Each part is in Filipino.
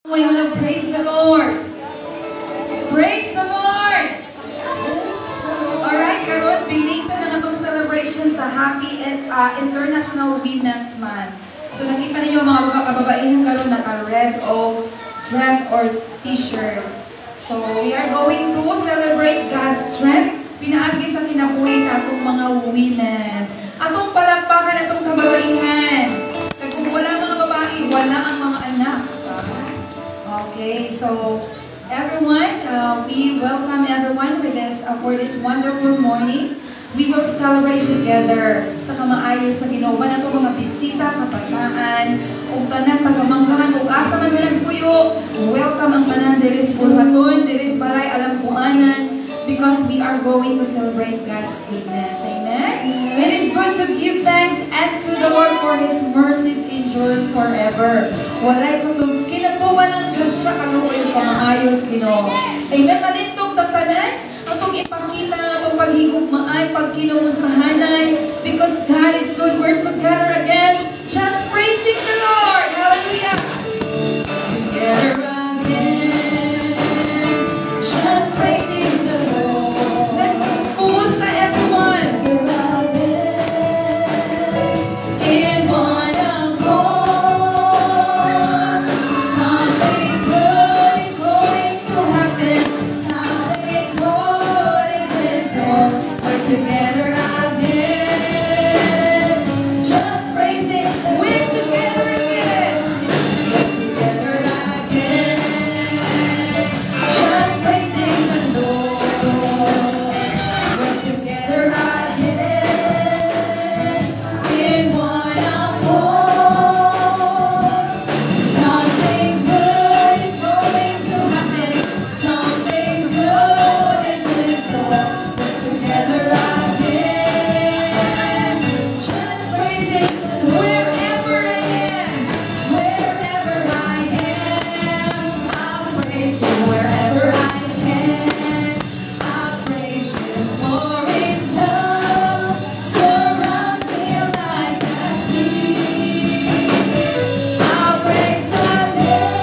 We want to praise the Lord. Praise the Lord! Alright, karon pinito na itong celebration sa Happy International Women's Month. So nakita niyo mga kababaihan karon naka-red o dress or t-shirt. So we are going to celebrate God's strength. Pinaagi sa kinabuhi sa atong mga women's. Atong palakpakan atong kababaihan. Kung wala mga babae, wala ang mga anak. Okay, so everyone, we welcome everyone with this, for this wonderful morning. We will celebrate together sa kamaayos sa Ginoo na itong mga bisita, kabataan, o tanan, tagamanggahan, o asa man bilang puyo. Welcome ang tanan, there is Bulhaton, there is Balay, Alampuanan, because we are going to celebrate God's goodness. Amen? It is good to give thanks and to the Lord for His mercies endures forever. Walay kutong kinatuwa ng grasya kaluoy kamaayos Ginoo. Amen? Manitong tatanan, atong ipakita ng atong paghigugmaay, pagkinumustahanay, because God is good. We're together again, just praising the Lord. Hallelujah! Together again, just praising the Lord. Let's kumusta everyone? In one accord, something good is going to happen. Something good is in store. We're together again, just praising. We're together again. We're together again, just praising the Lord. We're together again, in one accord. Something good is going to happen. Something good is in store. We're together again, just praising. Wherever I am, wherever I am, I'll praise Him. Wherever I can, I'll praise Him. For His love surrounds me like a sea. I'll praise the name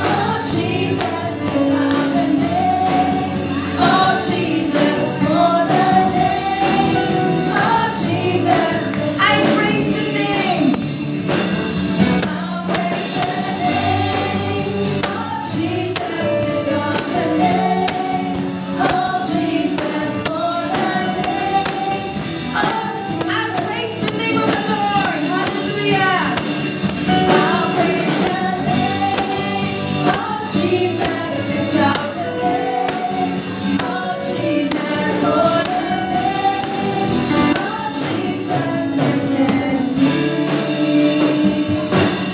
of Jesus throughout the name of Jesus, for the name of Jesus. I praise the name. I'll praise the name of Jesus throughout the name of Jesus, for the name of. I praise the name of the Lord. Hallelujah. I'll praise the name of Jesus without the name of Jesus, for the name of Jesus lifted me.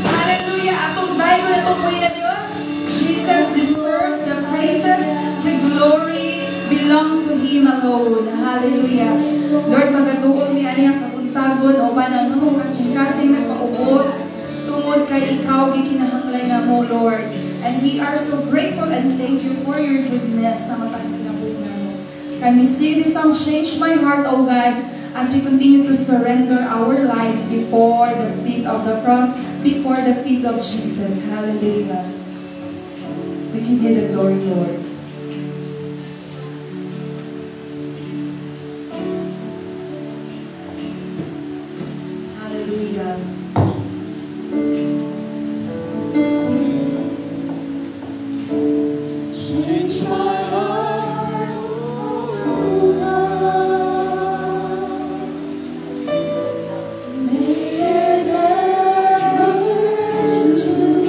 Hallelujah. Atong Bible atong buhay na Diyos. Jesus deserves the praises. The glory belongs to Him alone. Hallelujah. Lord, magatuon mi ani ang kapuntagon o ba ng mga kasing-kasing nagpaubos tungod kay Ikaw gikinahanglan na mo, Lord. And we are so grateful and thank you for your goodness sa matang kinabuhi mo. Can we sing this song, Change My Heart, O God, as we continue to surrender our lives before the feet of the cross, before the feet of Jesus. Hallelujah. We give you the glory, Lord. Hallelujah. Change my heart, oh God. Make it ever true.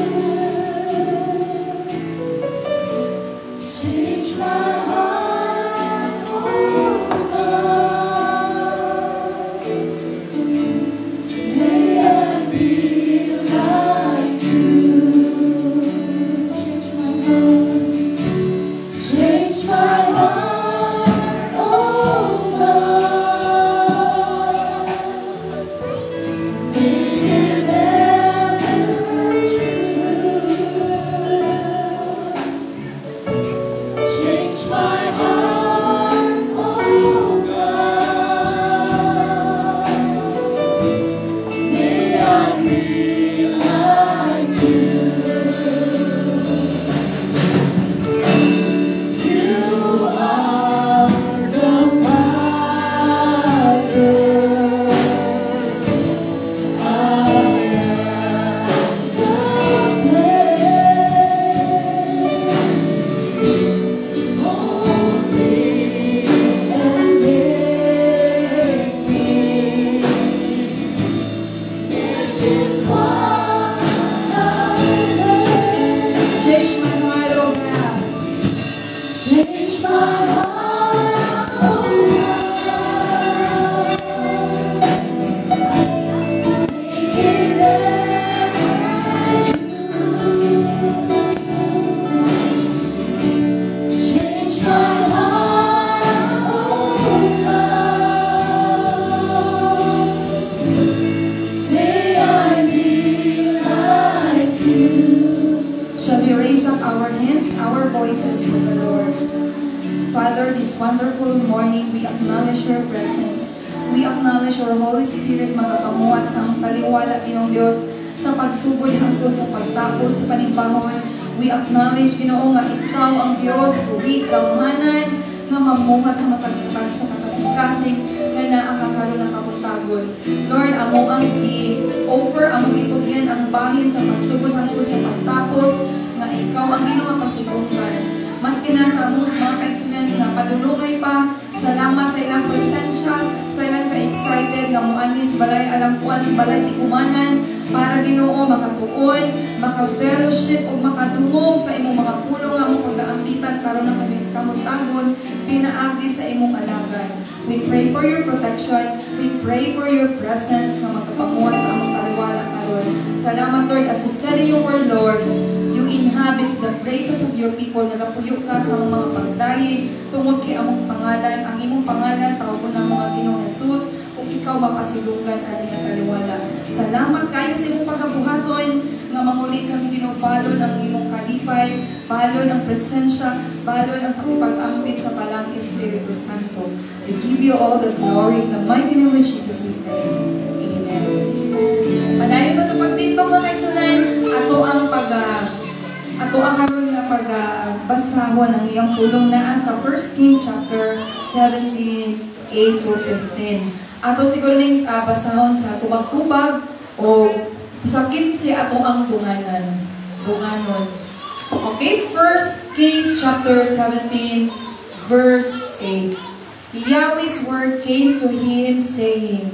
our hands, our voices to the Lord. Father, this wonderful morning, we acknowledge your presence. We acknowledge your Holy Spirit magapamuhat sa ang paliwala ng Diyos sa pagsugod hangtod sa pagtapos sa panimbahon. We acknowledge, Ginoo, nga ikaw ang Diyos, buhi, gamanan, nga mamuhat sa matagtag sa makasing-kasing nga naakakaroon ng kabutagon. Lord, amo ang i-offer, amo itugyan ang bahin sa pagsugod hangtod sa pagtapos, nga ikaw ang Ginoo pasigungkan. Maski na sa among mga kaigsunan nga padulungay pa, salamat sa ilang presensya, sa ilang ka-excited nga muanis balay alampuan, balay tikumanan, para Ginoo makatuon, maka-fellowship o makadungog sa imong mga pulong nga mong pag-aambitan karon ng kamutagon, pinaagi sa imong alagad. We pray for your protection, we pray for your presence nga magkapamuhat sa among taliwala karon. Salamat Lord, as you said in your word, Lord, you inhabits the praises of your people. Nagapuyo ka sa mga pagdayi tungod kay among pangalan. Ang imong pangalan tawag ng mga Ginoong Jesus kung ikaw mapasilungan ani nga taliwala. Salamat kayo sa imong pagkabuhaton nga mamuli kami Ginoo balon ang imong kalipay, balon ang presensya, balon ang pakipag-ambit sa balang Espiritu Santo. We give you all the glory in the mighty name of Jesus we pray. Amen. Padayon pa sa pagtindog mga kaisunan, ato ang karon nga pagbasahon ang iyang pulong naa sa 1 King chapter 17:8-15. Ato siguro ning basahon sa tubag-tubag o sakit si ato ang dunganon. Okay, 1 Kings chapter 17 verse 8. Yahweh's word came to him saying,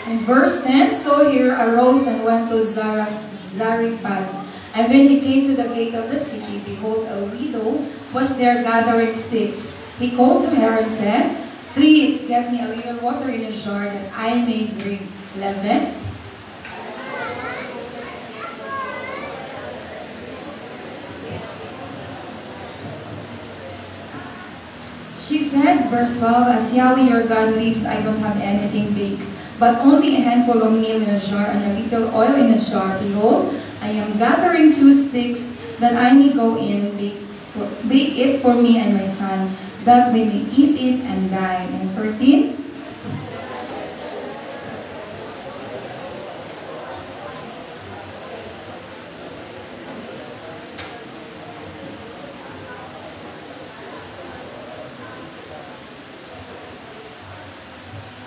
in verse 10, so he arose and went to Zarephath. And when he came to the gate of the city, behold, a widow was there gathering sticks. He called to her and said, please get me a little water in a jar that I may drink. 11. She said, verse 12, as Yahweh your God lives, I don't have anything baked, but only a handful of meal in a jar and a little oil in a jar. Behold, I am gathering 2 sticks that I may go in and bake it for me and my son, that we may eat it and die. And 13.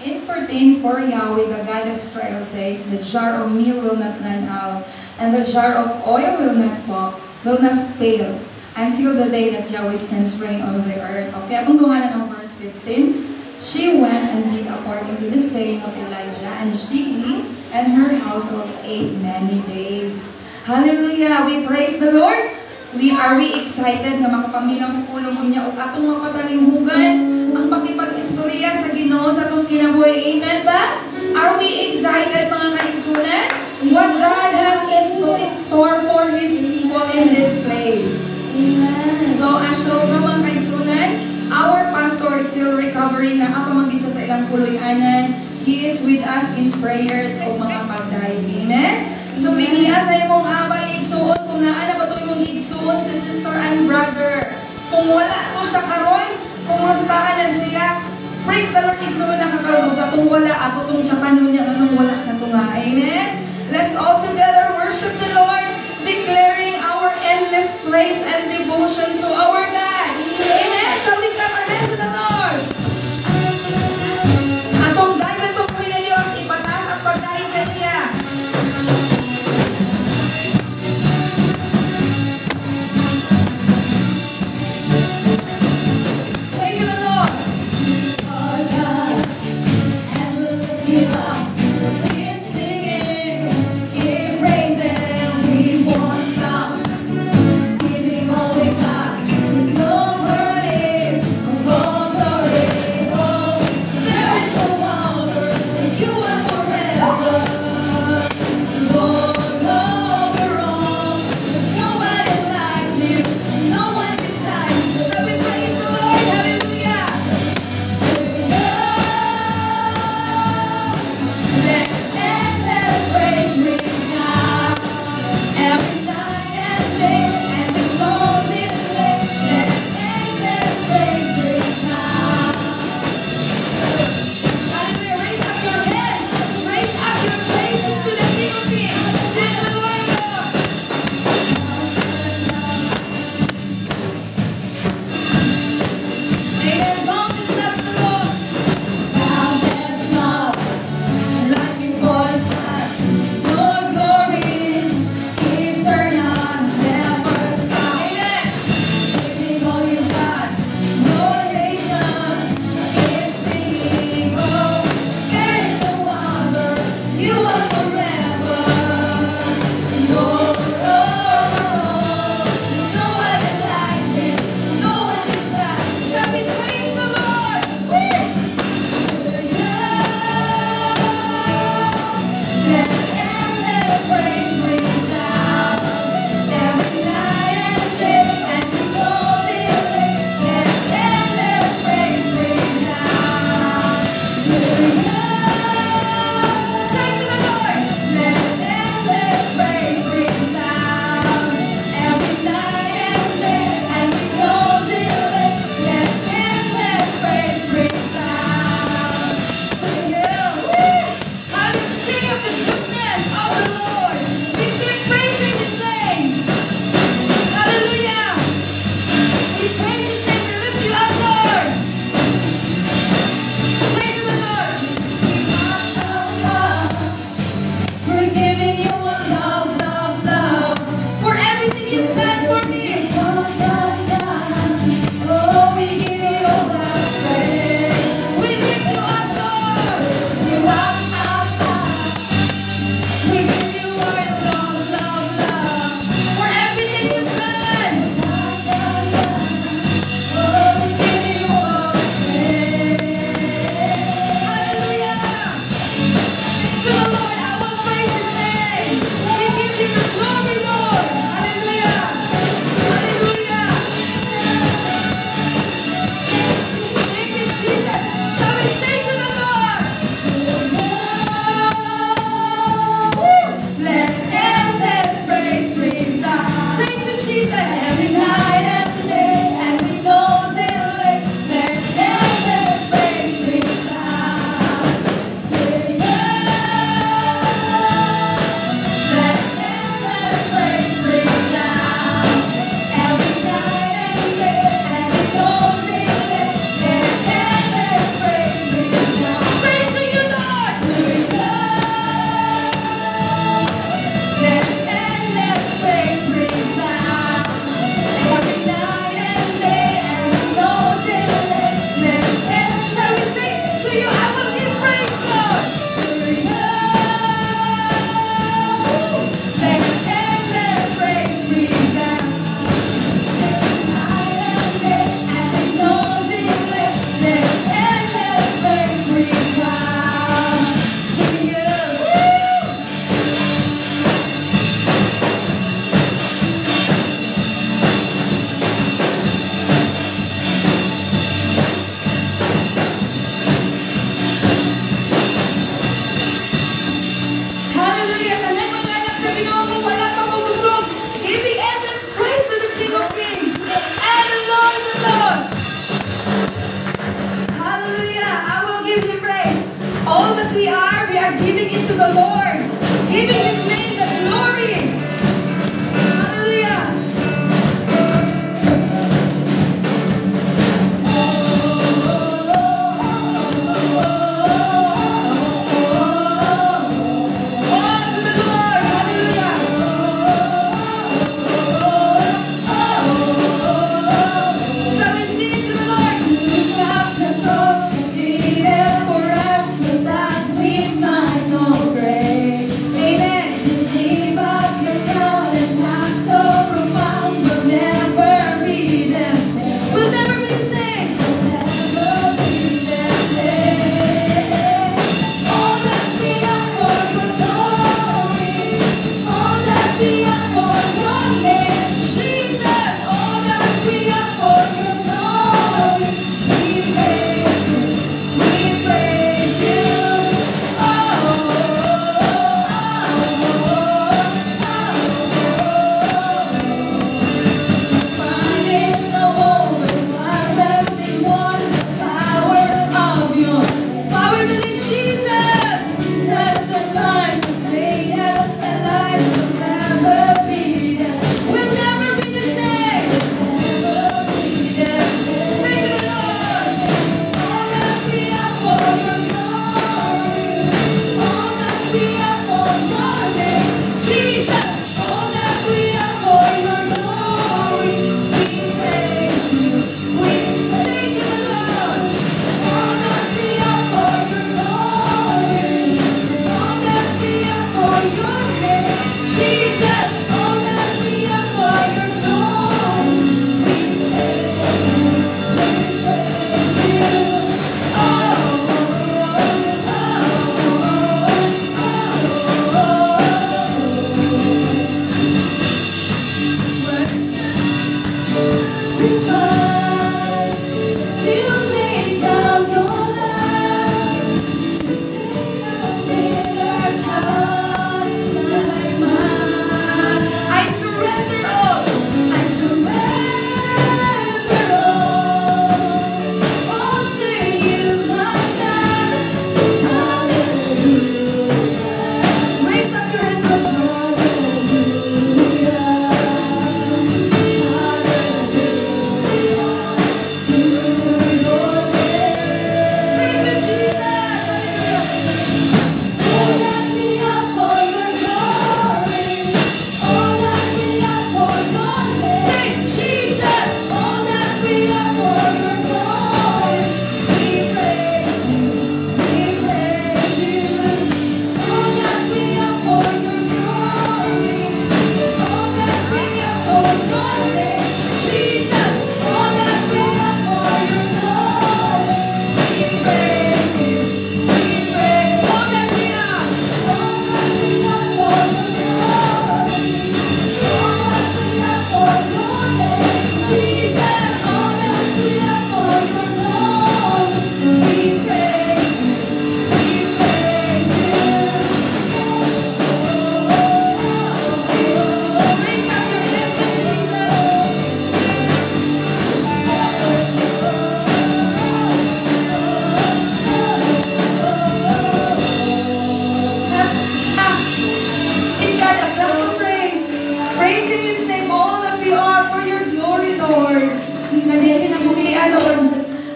In 14, for Yahweh, the God of Israel, says, the jar of meal will not run out, and the jar of oil will not fail, until the day that Yahweh sends rain on the earth. Okay, atong dunganan ang verse 15. She went and did according to the saying of Elijah, and she and her household ate many days. Hallelujah! We praise the Lord! We are excited na makapamilang sa pulong niya o atong mapatalinghugan ang pakipag-istorya sa Ginoo sa atong kinabuhi. Amen ba? Are we excited mga kaigsunan? What God has in store for His people in this place. Amen. So as show nga mga kaigsunan, our pastor is still recovering na apamagin siya sa ilang puloy-anan. He is with us in prayers o mga pagdayo. Amen? So biniya sa imong abang igsuon kung naana ba ito imong igsuon to sister and brother. Kung wala to siya karon, kumustahan na sila. Praise the Lord, igsuon na kakaroon. Kung wala, ato itong tsapanon niya, anong wala ka ito nga. Amen? Let's all together worship the Lord, declaring our endless praise and devotion to our God. Amen? Shall we clap our hands to the Lord? Atong dagan itong kuhin na Diyos, ipatas ang pagdahin ka niya. Give him all we got. as we are giving it to the Lord, giving His name the glory. Hallelujah.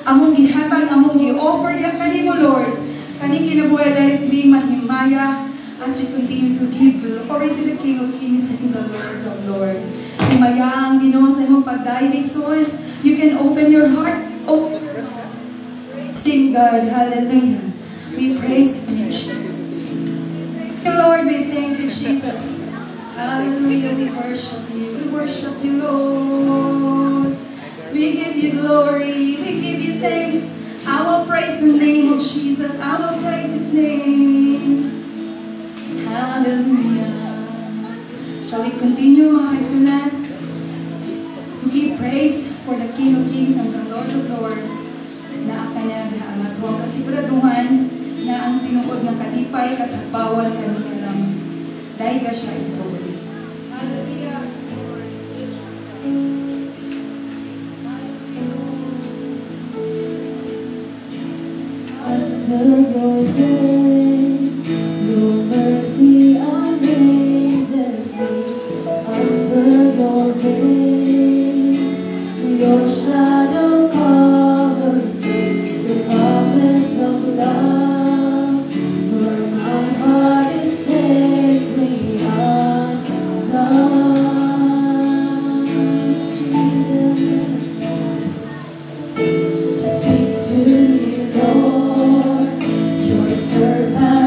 among gihatag, among gi-offer diya kanimo, Lord. Kani kinabuhi dahil being mahimaya as we continue to give glory to the King of Kings and the Lord of Lords. Himaya ang Ginoo sa imong pagdaig son. You can open your heart, open your heart. Sing God, hallelujah. We praise you, Lord, we thank you, Jesus. Hallelujah, we worship you, Lord. We give you glory, we give you thanks. I will praise the name of Jesus, I will praise His name. Hallelujah. Shall we continue, mga kaisunan, to give praise for the King of Kings and the Lord of Lords, na kanyang hangatwang kasiguraduhan na ang tinuod ng kalipay at habawan kaniya lang. Dahil ka siya isuri. Hallelujah. Hallelujah. Under your grace, your mercy amazes me. Under your grace, your shadow covers me. The promise of love, where my heart is safely undone. Jesus, speak to me, Lord. Your servant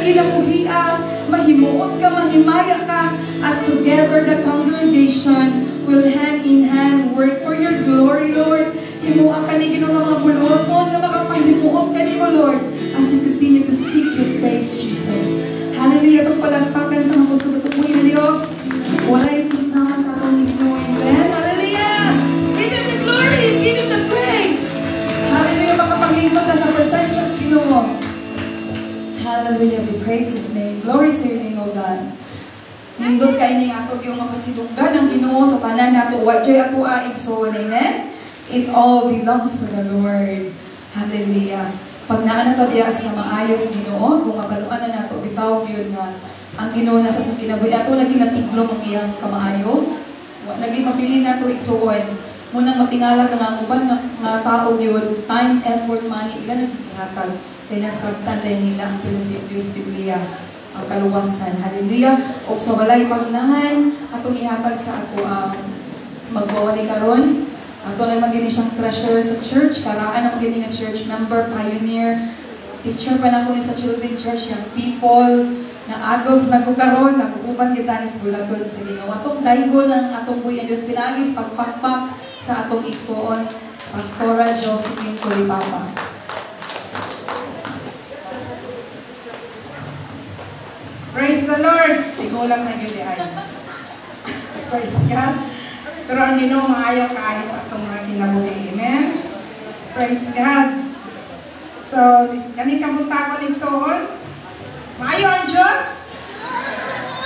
kinabuhian, mahimuot ka, mahimaya ka, as together the congregation will hand in hand work for your glory, Lord. Himuan ka ni Ginoo mga buluton, nga makapahimuot ka ni mo, Lord, as you continue to seek your face, Jesus. Hallelujah, itong palagpakan sa mga gusto na tupuin na Diyos. Wala Jesus naman sa atong Ginoo. Amen. Hallelujah. Give Him the glory. Give Him the praise. Hallelujah. Makapaglingkod na sa presensya sa Ginoo. Hallelujah. We praise His name. Glory to your name, O God. Nindot kayo ni ato yung makasilunggan ng Ginoo sa tanan nato. Wajay ato igsoon. Amen. It all belongs to the Lord. Hallelujah. Pag naan na diya sa maayos Ginoo, kung mabaluan na nato, bitaw yun na ang Ginoo na sa itong kinabuhi. Ato lagi natiglom ang iyang kamaayo. Lagi mapili na ito igsuon. Munang matingala ka nga uban nga tao yun, time, effort, money, ilan nagkikihatag. Kaya nasabtan din nila ang prinsipyos Biblia, ang kaluwasan. Hallelujah. O sa walay paglangan, atong ihatag sa ako ang magwawali karon. Ato lang magiging siyang treasurer sa church, karaan na magiging nga church member, pioneer, teacher pa na ko sa children's church, young people, na adults nagkukaroon, nag-uuban kita ni sa bulaton sa Ginoo. Atong daigo ng atong buhay ng Diyos pinagis, pagpakpak sa atong igsoon, Pastora Josephine Kulipapa. Praise the Lord! Ikaw lang na yun ay. Praise God. Pero ang Ginoo maayo kaayo sa atong mga kinabuhi. Amen? Praise God. So, kani kabuntagon igsoon, maayo ang Diyos.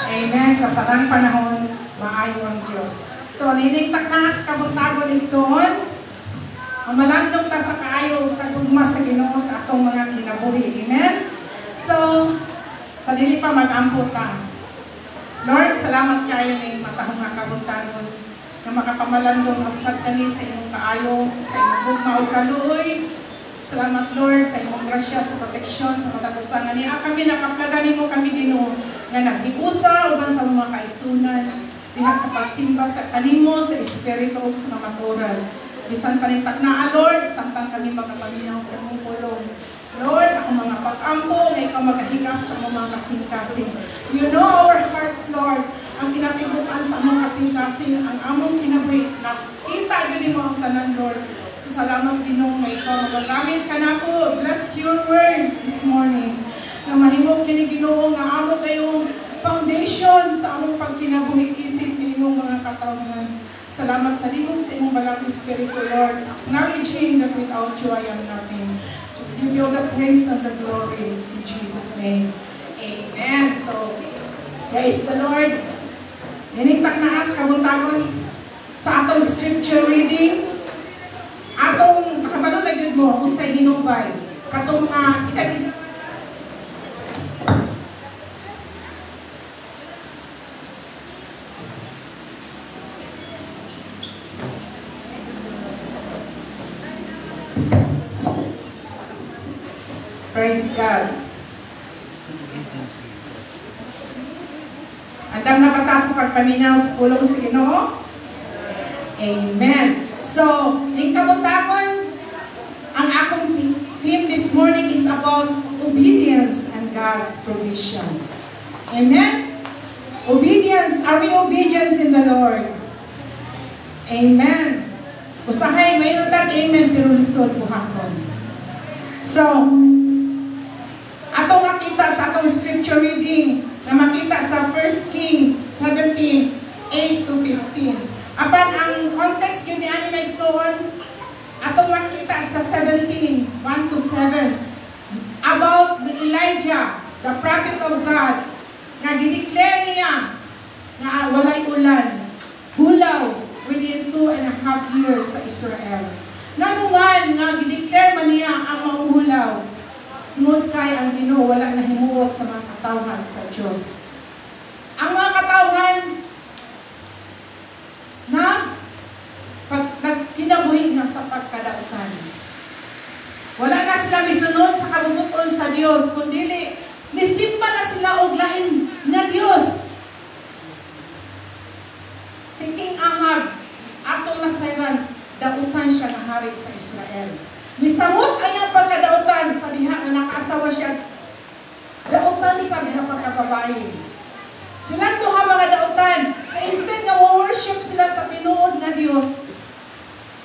Amen. Sa tanang panahon, maayo ang Diyos. So, ninigtak na sa kabuntagon igsoon, malandong ta sa kaayo sa gugma sa Ginoo sa atong mga kinabuhi. Amen. So, sa dili pa mag-ampo ta. Lord, salamat kayo ni matahong nga kabuntagon na makapamalandong usab kani sa imong kaayo, sa imong gugma ug kaluoy. Salamat Lord sa imong grasya, sa proteksyon, sa patagusangan niya. Kami nakaplagan nimo kami Ginoo nga naghiusa uban sa mga kaigsunan diha sa pagsimba sa kanimo sa espiritu ug sa kamaturan. Bisan panintak na Lord, samtang kami magapaminaw sa imong pulong. Lord, ako mga pag-ampo, nga ikaw magahigap sa mga kasing-kasing. You know our hearts, Lord, ang kinatibukan sa among kasing-kasing, ang among kinabuhi. Nakita gani mo ang tanan, Lord. So, salamat Ginoo, nga ikaw magagamit ka na po. Bless your words this morning. Na mahimog kini Ginoo, nga amo kayong foundation sa among pagkinabuhi isip ng imong mga katawhan. Salamat sa limog sa imong balang Espiritu, Lord. Acknowledging that without you, I am nothing. Give you all the praise and the glory in Jesus' name. Amen. So, praise the Lord. Ninigtak na as kabuntagon sa atong scripture reading. Atong kabalo na yun mo kung sa hinubay. Katong praise God. Andam na bata sa pagpaminaw sa pulong sa Ginoo? Amen. So, yung kabuntagon, ang akong theme this morning is about obedience and God's provision. Amen? Obedience. Are we obedient in the Lord? Amen. Usahay, mayroon tag amen, pero lisod buhaton. So, atong makita sa atong scripture reading na makita sa 1 Kings 17, 8 to 15. Apan ang context yun ni Anime Stone, atong makita sa 17, 1 to 7 about the Elijah, the prophet of God, nga gideclare niya nga walay ulan, hulaw within 2.5 years sa Israel. Nanuman nga gideclare man niya ang mauhulaw. Tungod kay ang Ginoo wala na himuot sa mga katawhan sa Diyos. Ang mga katawhan nagkinabuhi nga sa pagkadautan. Wala na sila misunod sa kabubuton sa Diyos, kundi nisimba na sila og lain na Diyos. Si King Ahab, ato nasayran, dautan siya na hari sa Israel. Misamot ang iyang pagkadautan sa diha nga nakaasawa siya. Dautan sa nga pagkababae. Silang duha mga dautan, sa instead nga worship sila sa tinuod nga Dios,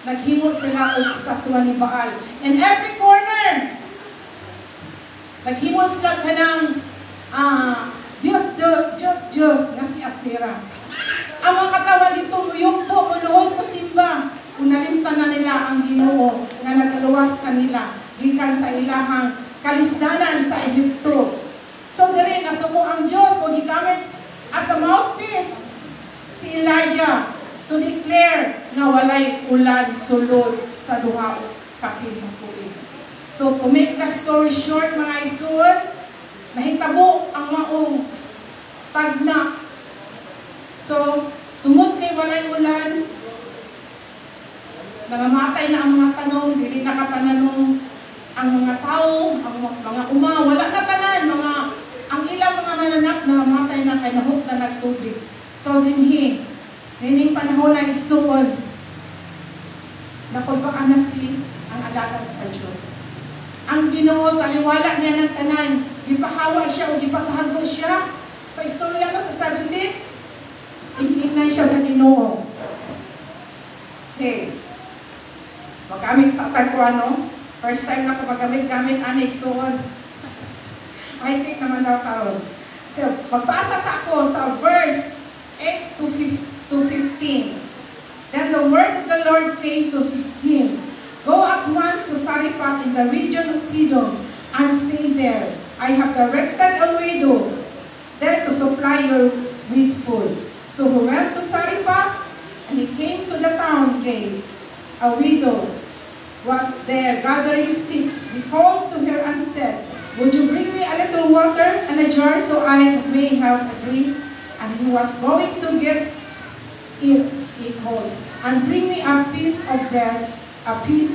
naghimo sila og statwa ni Baal. In every corner, naghimo sila kanang Diyos nga si Asera. Ang mga katawan dito, muyugpo, munuod mo simba. Unalimtan na nila ang Ginoo nga nagaluwas kanila gikan sa ilahang kalisdanan sa Egypto. So diri nasuko ang Dios o gigamit as a mouthpiece si Elijah to declare nga walay ulan sulod sa duha ka tuig. So to make the story short mga igsoon, nahitabo ang maong tagna. So tungod kay walay ulan, nangamatay na ang mga tanong, dili nakapananong ang mga tao, ang mga wala na tanan, ang ilang mga mananak na mamatay na kay nahok na nagtubig. So dinhi, nining panahon na igsuon, nakulbaan na ang alagad sa Diyos. Ang Ginoo, taliwala niya ng tanan, gipahawa siya o gipatahago siya. Sa istorya no, sa 17, iniingnan siya sa Ginoo. Okay. Magamit sa atak ko first time na ko magamit-gamit anik soon. I think naman daw karon. So, magbasa sa ako sa verse 8 to 15. Then the word of the Lord came to him. Go at once to Sarephat in the region of Sidon and stay there. I have directed a widow there to supply your with food. So he went to Sarephat and he came to the town gate. A widow was there gathering sticks. He called to her and said, would you bring me a little water and a jar so I may have a drink? And he was going to get it, he called, and bring me a piece of bread, a piece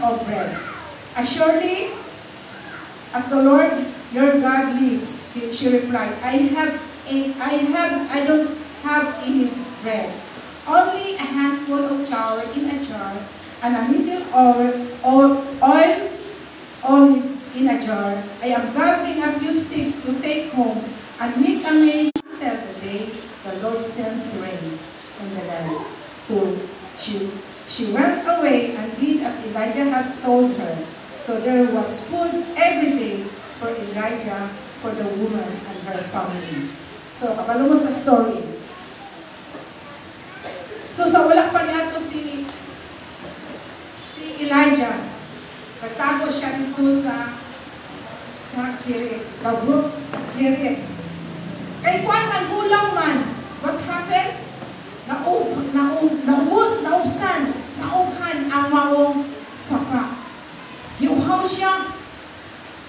of bread. Surely, as the Lord your God lives, she replied, I don't have any bread, only a handful of flour in a jar, and a little oil in a jar. I am gathering a few sticks to take home and make a meal until the day the Lord sends rain on the land. So she went away and did as Elijah had told her. So there was food every day for Elijah, for the woman and her family. So kabalo mo sa story. So sa wala pa niya si Elijah, nagtago siya dito sa Kirit, the brook Kirit. Kay kuan man hulaw man, what happened? Naubsan ang maong sapa. Giuhaw siya.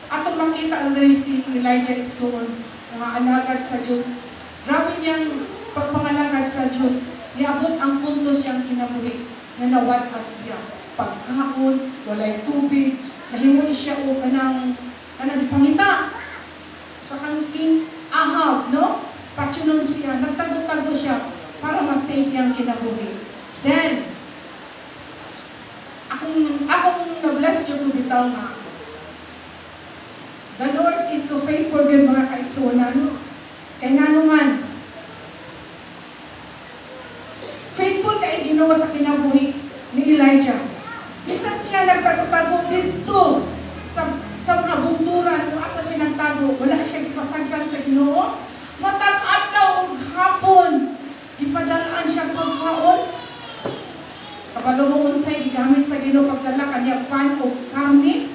Atong makita na rin si Elijah Ixon, mga alagad sa Diyos. Grabe niyang pagpangalagad sa Diyos. Niabot ang punto siyang kinabuhi na nawatag siya. Pagkaon, walay tubig, nahimoy siya o kanang ipangita sa kangking Ahab, no? Patsunon siya, nagtago-tago siya para ma-save niyang kinabuhi. Then, akong na-bless dito to bitaw nga. The Lord is so faithful din mga kaigsunan. Kaya nga naman, faithful kay Ginoo sa kinabuhi ni Elijah. Bisan siya nagtago-tago dito sa mga bunturan, kung asa siya nagtago, wala siya gipasagdan sa Ginoo. Matag adlaw og hapon, gipadalaan siya pagkaon. Kabalo mo unsay gigamit sa Ginoo pagdala kaniya pan o karne.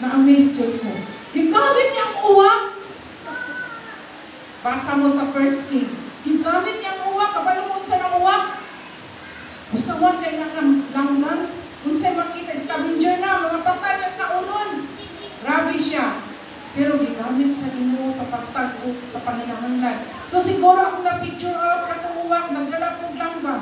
Na-amaze jud ko. Gigamit niyang uwak. Basa mo sa 1 King. Gigamit niyang uwak, kabalo mo unsa nang uwak. Usawan kay nga langgan. Unsay makita scavenger na mga patay at kaunon. Grabe siya. Pero gigamit sa Ginoo sa pagtago sa panginahanglan. So siguro ako na picture out katong uwak, nagdala kong langgam.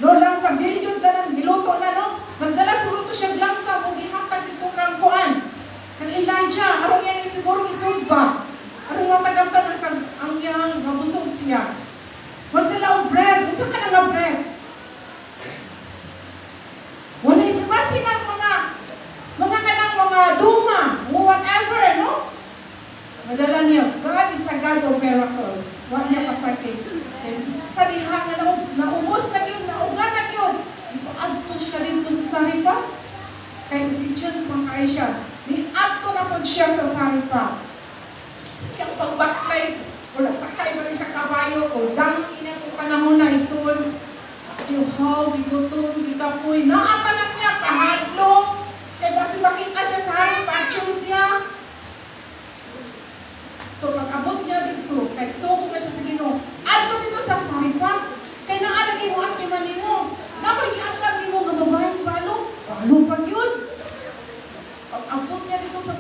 No, langgam, dili yun ganang niluto na, no? Nagdala siguro to siya langgam o gihatag dito kang kuan. Kang Elijah, arong yan siguro isulba. Arong matagamtan ang yang mabusog siya. Magdala og bread. Unsa ka nga bread? Walay pipasi ng mga kanang mga duma, whatever, no? Madala niyo, God is a God of miracle. Wala niya pasakit. Sa diha nga naubos na yun, nauga na yun. Ipaadto siya dito sa saripa. Kay obedience man kayo siya. Niadto na po siya sa saripa. Siyang pagbaklay, o nasakay ba rin siya kabayo, o dangin na kung panahon na isul. Iuhaw, gigutom, gigapoy, naapanan niya, kahadlo. Kaya basi makita siya sa haripa, tune siya. So pag-abot niya dito, kahit suko na siya sa Ginoo, adto dito sa saripa, kaya naalagay mo at timanin mo. Nakoy giatlag mo nga babaeng balo, balo pag yun. Pag-abot niya dito sa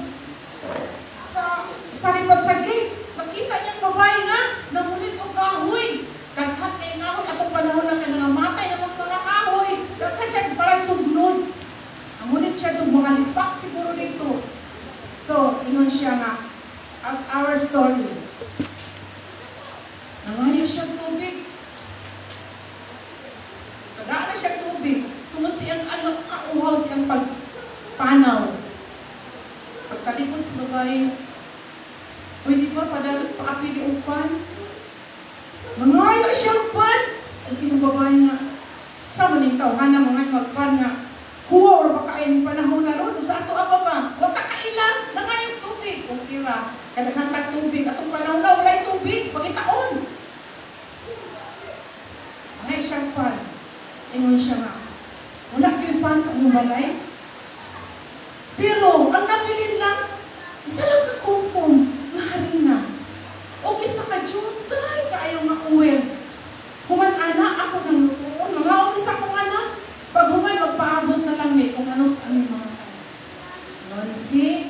saripat sa gate, nakita niya babae nga, namulit o kahoy. Daghat kay kahoy, atong panahon lang ka nangamatay ng mga kahoy, daghat siya para sugnod. Namulit siya itong mga lipak siguro dito. So, ingon siya nga, as our story. Nangayo siyang tubig. Tagaan na siyang tubig. Tungod siyang kauhaw siyang pagpanaw. Pagkalikod sa babae, pwede ba paapi di upan? Nangayo siyang pan. Ang babae nga, sa maning tawhan na mga magpan nga, huwa or baka ay panahon na ron, sa ato apa ba? Wata kaila, nangayong tubig. Kung kira, kadaghatag tubig, atong panahon na, walay tubig, pagitaon. Ngay siyang pan. Ingon siya nga, wala yung pan sa umalay. Pero, ang napilin lang, isa lang kakumpong, nga harina. O isa ka jutay, kaayaw nga uwel. Human ana, ako nang lutuon, mga isa kong anak. Pag human, magpaabot na lang may kung ano sa aming mga tayo. Ingon si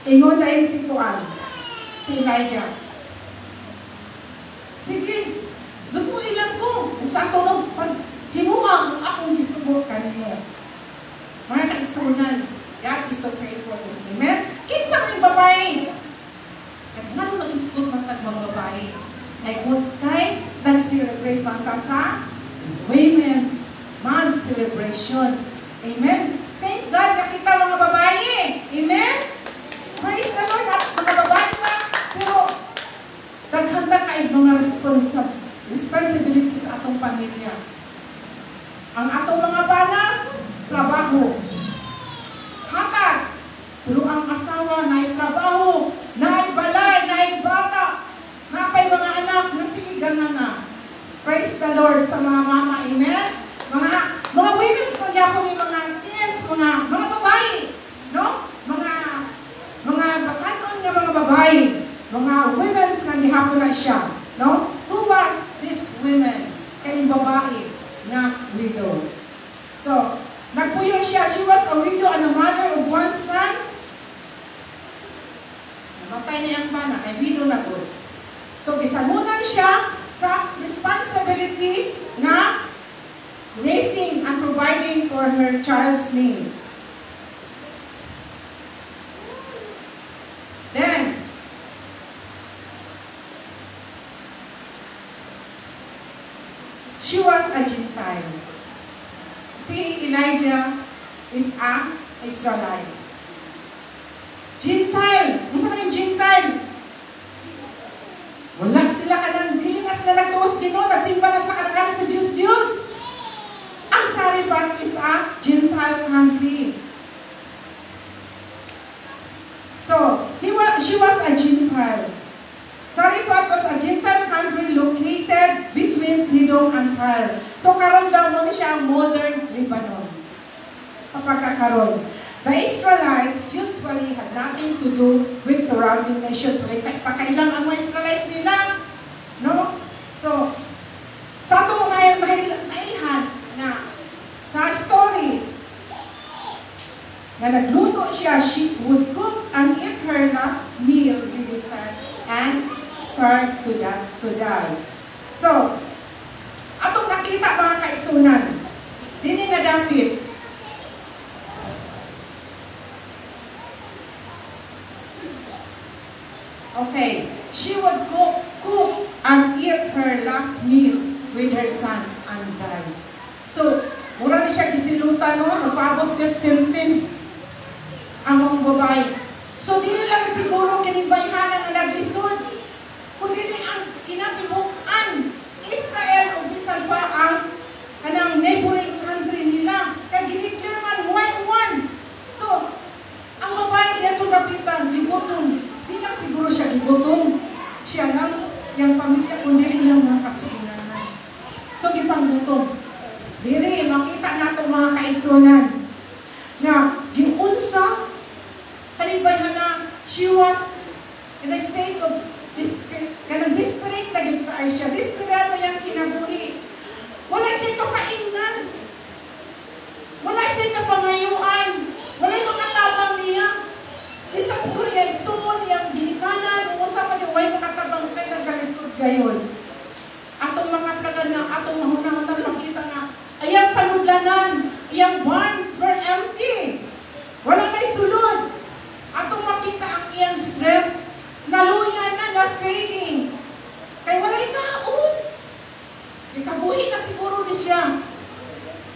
ingon dahil si Kuan, si Elijah. Sige, doon mo ilang ko. Kung sa ato pag himuha ang akong gisubukan mo. Mga kaigsunan, God is so faithful. Amen? Kinsa may babae? Naghanong nag-isgot matag mga babae. Kay nag-celebrate mata sa Women's Month Celebration. Amen? Thank God na kita mga babae. Amen? Praise the Lord at mga babae na. Pero, naghanda kayo mga responsibilities sa atong pamilya. Ang atong mga bana, trabaho. Hatag. Pero ang asawa na trabaho, na balay, na bata, na mga anak, na sige ganana. Praise the Lord sa mga mama, amen? Mga women's magyapon ni mga teens, mga babae, no? Mga bakanon nga mga babae, mga women's na gihapon na siya, no? Who was this women? Kaning babae na widow. So, nagpuyo siya. She was a widow and a mother of one son. Namatay na yung pana, kay widow na po. So, gisamunan siya sa responsibility na raising and providing for her child's need. Then, she was a Gentile. Si Elijah is a Israelite. Gentile. Ano sa kanang Gentile? Wala sila kanang, dili na sila nagtuos Ginoo, nagsimba na sa kanang sa Diyos. Ang Saripat is a Gentile country. So, she was a Gentile. Saripat was a Gentile country located between Sidon and Tyre. So, karon daw mo siya ang modern Lebanon. Sa pagkakaroon. The Israelites usually had nothing to do with surrounding nations. So, pakailang ang mga Israelites nila. No? So, sa itong nailhan nga sa story na nagluto siya, she would cook and eat her last meal with the son and start to die. So, atong nakita mga kaigsunan, dini nga David, okay, she would cook and eat her last meal with her son and die. So, mura na siya gisilutan no, magpaabot kat sentence ang mga babae. So, di lang siguro kinimbayhanan ang naglisod, kundi ang kinatibukan Israel o bisan pa ang kanang neighboring country nila. Kaya ginikir man, why one? So, ang mabayad itong dapitan, gigutom. Di lang siguro siya gigutom. Siya lang, yung pamilya, kundi yung mga kasunanan. So, gipanggutom. Diri, makita na itong mga kaisunan na giunsa, kanibay na, she was in a state of desperate na gid kaay siya. Desperado yung kinabuhi. Wala siya kapainan. Wala siya kapangayuan. Wala yung makatabang niya. Isa siguro yung igsoon, yung ginikanan, umusapan yung way makatabang kay nagkalisod gayon. Atong mga plagan nga, atong mahunahunang makita nga, ayang panudlanan, iyang barns were empty. Wala na'y sulod. Atong makita ang iyang strength, naluyan na fading. Kaya wala'y kaon. Ikabuhi na siguro ni siya.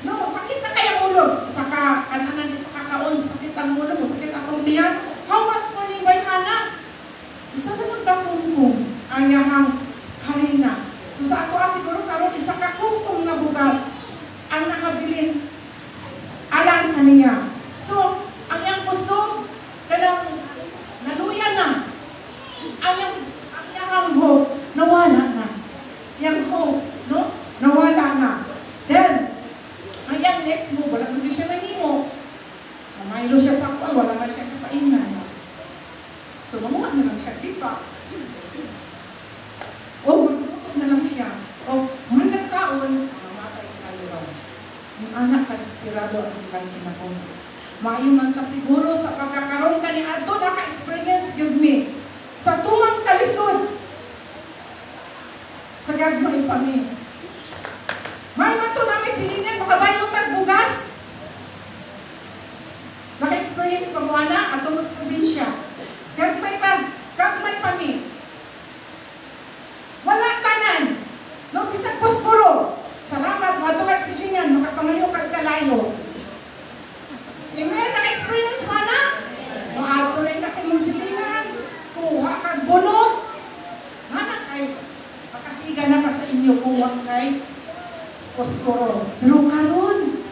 No, sakit na kaya ulo. Saka, kananan dito kakaon, sakit ang ulo mo, sakit atong tiyan. How much money by Hana? Isa na nagkakungkong ang yahang halina. So sa ato siguro karon isa ka kungkong na bugas ang nakabilin alang kaniya. So, ang iyang puso, kanang naluya na. Ang iyang hope, nawala na. Yang hope, no? Nawala na. Then, ang iyang next move, wala hindi siya nanimo. Mamaylo siya sa kuwan, wala man siya kapainan. So, mamuha na lang siya, di ba? O, magluto na lang siya. O, mga nagkaon, mamatay sa kaluwa. Yung anak ka, inspirado ang ilang kinakong. Maayo man ta siguro sa pagkakaroon ka ni Ato, naka-experience yun me. Sa tumang kalisod, sa gagmay pa mi. May mato na may silingan, makabaylo tag bugas. Naka-experience pa mo ana, ato mas probinsya. Gagmay pa mi. Wala tanan. No, bisag posporo. Salamat, mato kag silingan, makapangayo kag kalayo. Amen, naka-experience mo na? Maato rin kasi mong silingan, kuha kag bunot. Mana kay, makasiga na ka sa inyo kuha kay posporo. Pero karon,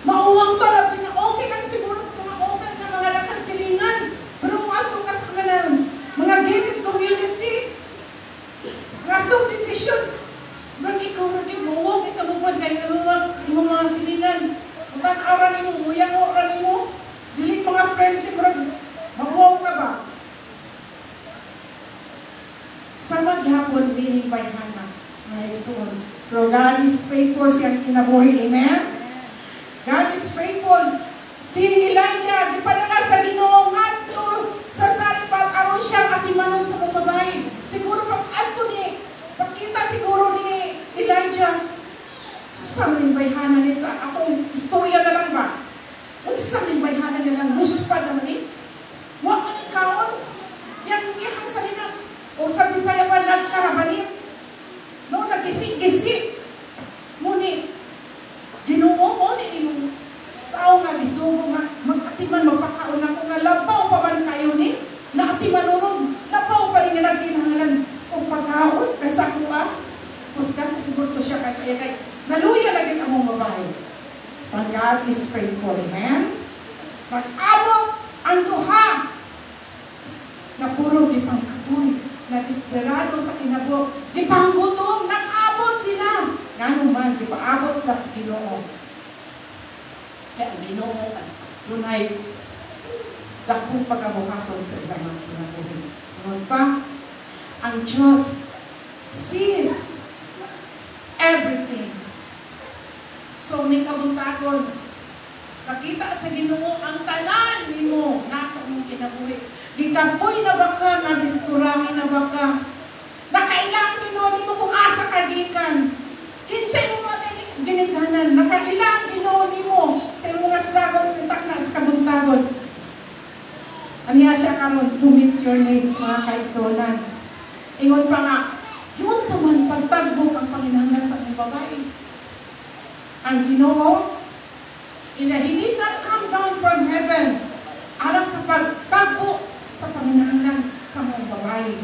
mauwang talabi na okay lang siguro sa mga open na mga lakang silingan. Pero maato ka sa mga gated community, mga subdivision, ikaw rin mo, huwag ikamupad kayo mga silingan. Kung tan-aw mo, uyang o mo, dili mga friendly, mahuwaw ka ba? Sa maghapon, meaning by Hana, mga igsoon. Pero God is faithful siyang kinabuhi. Amen? God is faithful. Si Elijah, di pa nila sa Ginoo ngadto sa Sareptat, aron siyang atimanon sa mga babae. Siguro pag adto ni, pagkita siguro ni Elijah, sa malimbayhanan ni sa atong istorya na lang ba? Kung sa malimbayhanan niya ng luspad naman eh, huwag ang ikaon, yung ihang salina, o sa Bisaya pa nagkarabanit, no, nagisi-gisi, ngunit, Ginoo mo ni imong tao nga gisugo nga, mag-atiman, magpakaon ako nga, labaw pa man kayo ni, na-atiman unog, labaw pa rin nga nagkinahanglan, o pagkaon, kaysa ako pusgan, siguro to siya kaysa iya kay, naluya na din ang mong babae. But God is faithful, amen? Mag-abot ang duha na puro gipangkapoy, na desperado sa kinabo, gipanggutom, nag-abot sila. Nga naman, gipaabot sila sa Ginoo. Kaya ang Ginoo, yun ay dakong pagabuhaton sa ilang mga kinabuhi. Noon pa, ang Diyos sees everything. So, may kabuntagon. Nakita sa Ginoo ang tanan nimo nasa mong kinabuhi. Gikapoy na baka, nadiskurahin na baka. Nakailang Ginoo nimo kung asa kagikan. Kinsay mo mga ginikanan. Nakailang Ginoo nimo sa mga struggles ni takna sa kabuntagon. Aniya siya karon to meet your needs, mga kaigsunan. Ingon pa nga, yun sa man pagtagbok ang panginahanglan sa mga babae. Ang Ginoo, He did not come down from heaven alang sa pagtagbo panginahanglan sa mga babae.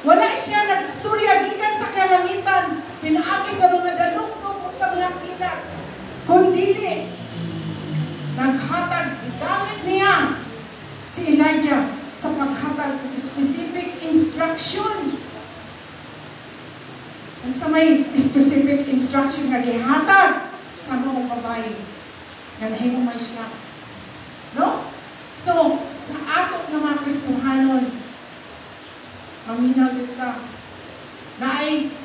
Wala siya nagstorya gikan sa kalangitan, pinaagi sa mga dalugkog o sa mga kilat, kundi naghatag, igamit niya si Elijah sa paghatag ng specific instruction. Kung sa may specific instruction na gihatag sa mga babae, ganahimo man siya. No? So, sa ato na mga Kristohanon, maminaw kita na ay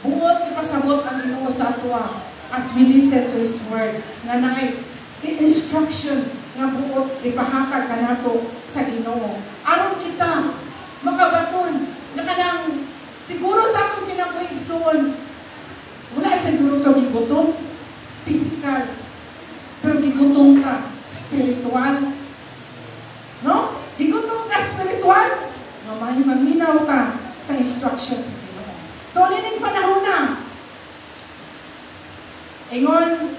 buot ipasabot ang Ginoo sa atwa as we listen to His Word, nga na ay instruction nga buot ipahatag kanato sa Ginoo. Aron kita makabaton nga kanang siguro sa atong kinabuhigsoon, wala siguro to gigutom physical, pero gigutom ka spiritual. No? Gigutom ka spiritual, maminaw ta sa instructions sa Ginoo. So, nining panahon na, ingon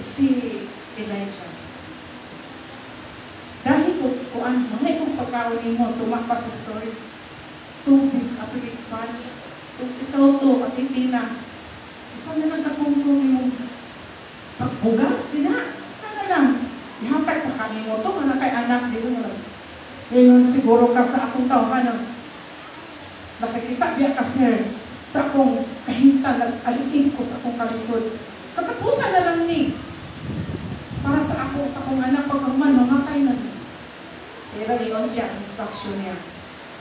si Elijah, dahil kuan, mga ikong pagkaon mo, sumakpa sa story, tubig, apilikpan, so ikaw to, patitina, isa na lang kakungkong yung pagbugas, tina, isa na lang, ihatag pa kanin mo to, mga kay anak, di ko na lang, ngayon siguro ka sa akong tawahan, nakikita biya ka sir, sa akong kahinta, nag-aliin ko sa akong kalisod, katapusan na lang ni, para sa ako, sa akong anak, pagkaman, mamatay na ni. Pero iyon siya, instruction niya.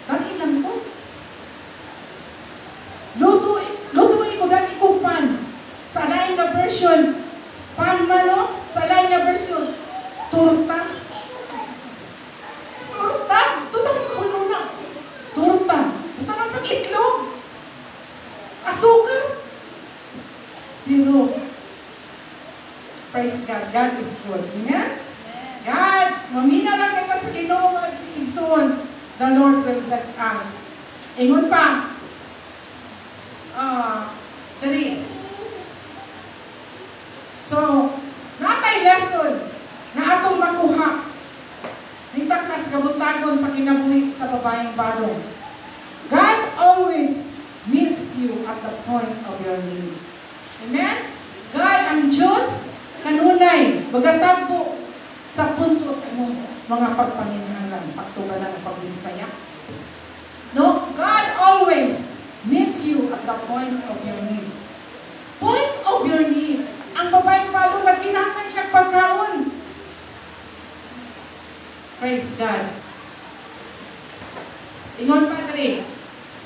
Dali lang ko. Lutuin ko, dali ko pan. Sa lain na version, pan man, no? Sa lain na version, torta. Torta? So, saan ko na? Torta. Ito nga pag-itlog. Asukar. Pero, praise God, God is good. Amen? God, mamina lang kita sa Ginoo at si Igsoon, the Lord will bless us. Ingon pa, 3. So, natay lesson na atong makuha. Nintak na sa kabuntagon sa kinabuhi sa babaeng badong. God always meets you at the point of your need. Amen? God, ang Diyos, kanunay, magatagpo sa punto sa imong mga pagpanginahanglan. Sakto ba na ang pagbinisaya? No, God always meets you at the point of your need. Point of your need. Ang babaeng palo, nagkinahanglan siya pagkaon. Praise God. Ingon pa rin,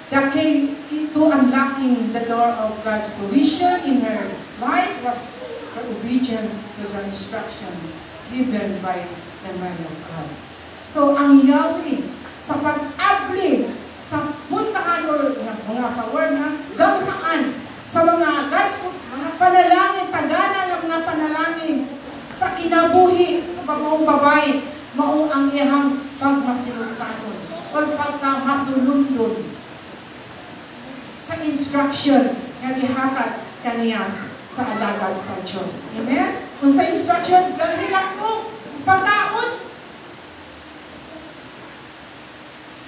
the key to unlocking the door of God's provision in her life was her obedience to the instruction given by the man of God. So, ang Yahweh, sa pag-abli, sa puntahan o mga sa word na gawaan, sa mga God's mga panalangin, tagana ng mga panalangin, sa kinabuhi, sa pamong babae, mao ang iyang pagmasinuntanon o pagkamasulundon sa instruction nga gihatag kaniyas sa alagad sa Diyos. Amen? Kung sa instruction, dalhin ako, pagkaon.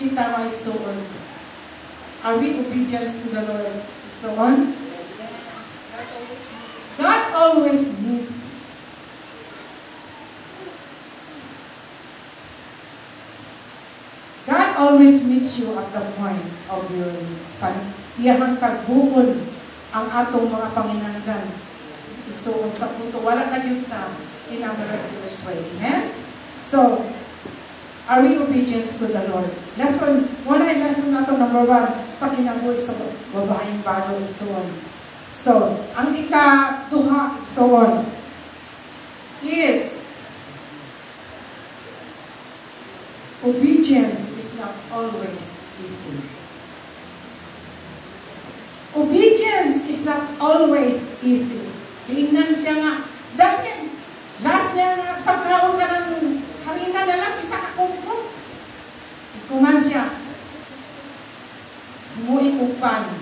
Kita may soon. Are we obedient to the Lord? So on? God always meets. God always meets you at the point of your iyahang tagbuon ang atong mga panginahanglan. So, sa punto, wala na yun ta in a miraculous way. Amen? So, are we obedient to the Lord? Lesson, one ay lesson na ito, number 1, sa kinabuhi sa babaeng bago, and so on. So, ang ika-duha, so on, is obedience is not always easy. Obedience is not always easy. Tingnan siya nga, dahil last niya nga, pagkaon ka ng harina na lang, isa ka kumpong. Ikuman siya. Humuin kong pan.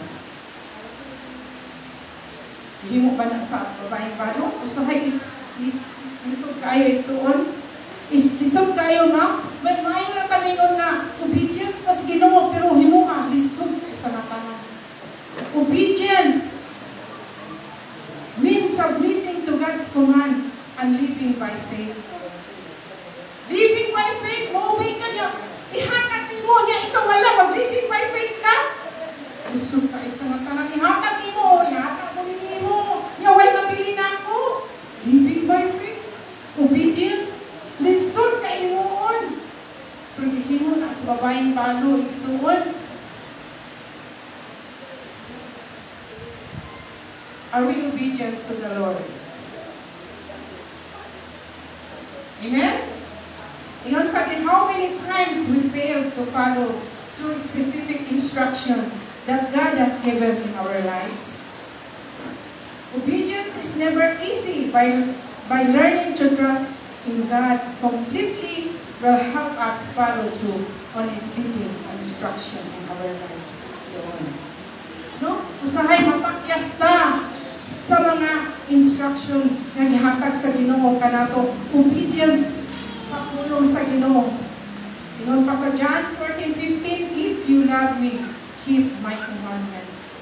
Himo ba na sa babaeng balo? Gusto hay isog kayo, isuon. Isog kayo, no? may maayo lang tamingon nga, obedience tas Ginoo, pero himuha, lisod kay sa natanan. Obedience means submitting to God's command and living by faith. Living by faith, maubay ka niya. Ihatag ni mo niya, ikaw wala, mag-living by faith ka. Lisod ka isa nga tanan, ihatag ni mo, ihatag mo ni mo. Niya, way mabili na ako. Living by faith. Obedience. Lisod ka imuon. Pero gihimo na sa babaeng balo, igsuon. Are we obedient to the Lord? Amen? Ingon pa din, how many times we fail to follow through specific instruction that God has given in our lives? Obedience is never easy. By learning to trust in God completely will help us follow through on His leading and instruction in our lives. So on. No? Usahay mapakyas ta sa mga instruction nga gihatag sa Ginoo kanato. Obedience sa pulong sa Ginoo. Ingon pa sa John 14:15, if you love me, keep my commandments.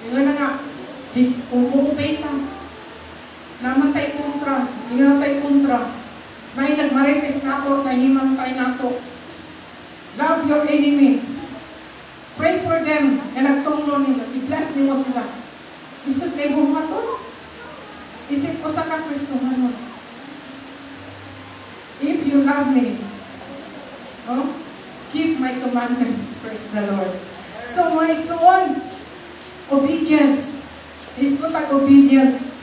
Ingon na nga, kung uubay ta, naman tayo kontra, ingon na tayo kontra, may nagmarites nato, nahimantay nato. Love your enemy. Pray for them, na nagtunglo nila, i-bless nimo sila. Isod kay buhaton. Isip ko sa kakristuhan mo. If you love me, no? Keep my commandments, praise the Lord. So, mga igsoon, obedience. Isko tag obedience.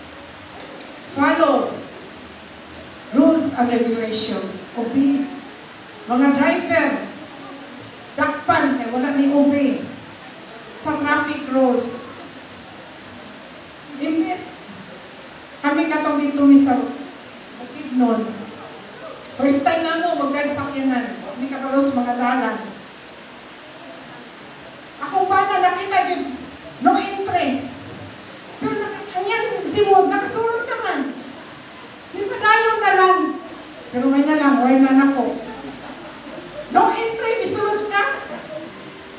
Follow rules and regulations. Obey. Mga driver, dakpan, kaya wala ni obey. Sa traffic rules. Imbes, kami katong dito sa Bukidnon. First time na mo, magdagsakyanan. Kami kapalos mga dalan. Akong bata, nakita yun, no entry. Pero hangyan, simod, nakasulog naman. May padayon na lang. Pero may na lang, way na nako. No entry, misulod ka.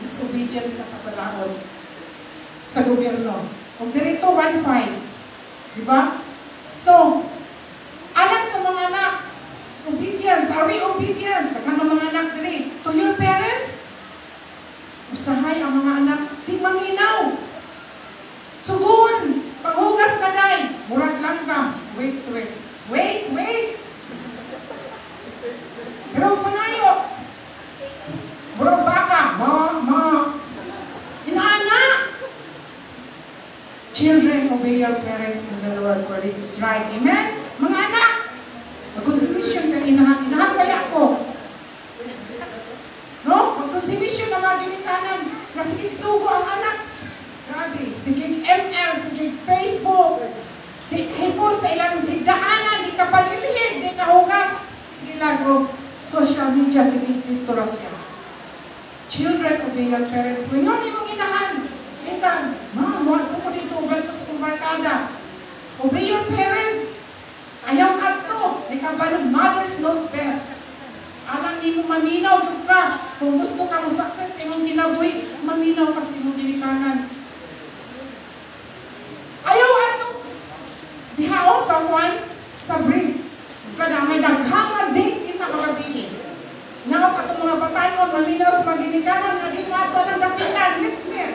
Disobedience ka sa padahon. Sa gobyerno. Kung dirito, 1.5. Diba? So, alam sa mga anak, obedience. Are we obedience? Nagkano mga anak diri? To your parents? Usahay ang mga anak, di maminaw. Sugun, panghugas na day, murag lang ka. Wait. Pero pangayo, murag baka, ma. Inaana. Children, obey your parents in the Lord, for this is right. Amen? Mga anak, mag-consumption ka, inahan kaya ko. No? Mag-consumption na mga ginikanan, na sige sugo ang anak. Grabe, sige ML, sige Facebook, di hipo sa ilang higdaanan, di ka palilihig, di ka hugas, sige lang, o social media, sige pintura siya. Children, obey your parents. Ngayon, imong inahan. Intan, ma, muat ko dito, bal ko sa kumbarkada. Obey your parents. Ayaw ato, di ka balong mothers knows best. Alang ni mo maminaw yung ka. Kung gusto ka mo success, imong ginabuhi, maminaw ka sa imong ginikanan. Ayaw ato. Dihaon sa Juan, sa bridge. Kada may daghang date kita magabihin. Ngaw ka itong mga batayon, maminaw sa mga ginikanan, na di mo ato ng dapitan, litmer.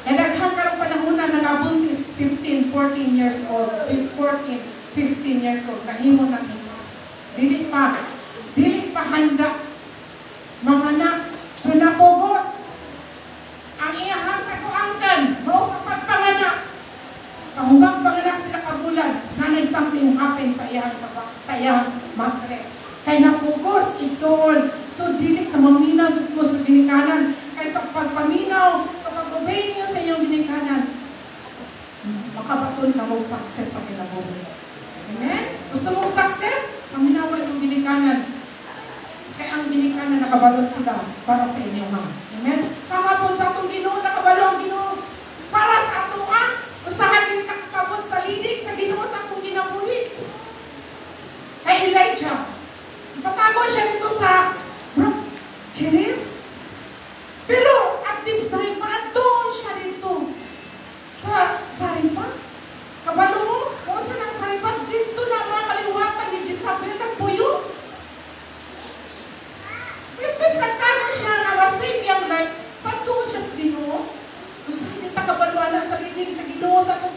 Kaya daghang karong panahunan, nagabuntis 15, 14 years old, 14, 15 years old, nahimo na ito. Dili pa handa. Mga anak, pinapugos. Ang iyahang taguangkan, mao sa pagpanganak. Kahubang panganak pinakabulan, nanay something happen sa iyang mattress. Kaya napugos, igsoon. So, dili na maminaw mo sa ginikanan. Kaya sa pagpaminaw, sa pag-obey ninyo sa iyong ginikanan, makabaton ka mo success sa kinabuhi. Amen? Gusto mong success? Paminaway mong ginikanan. Kaya ang ginikanan nakabalot sila para sa inyo, ha? Amen? Sama po sa atong Ginoo, nakabalo ang Ginoo para sa ato, ha? Usahan din kita kasabot sa lidig sa Ginoo sa atong kinabuhi.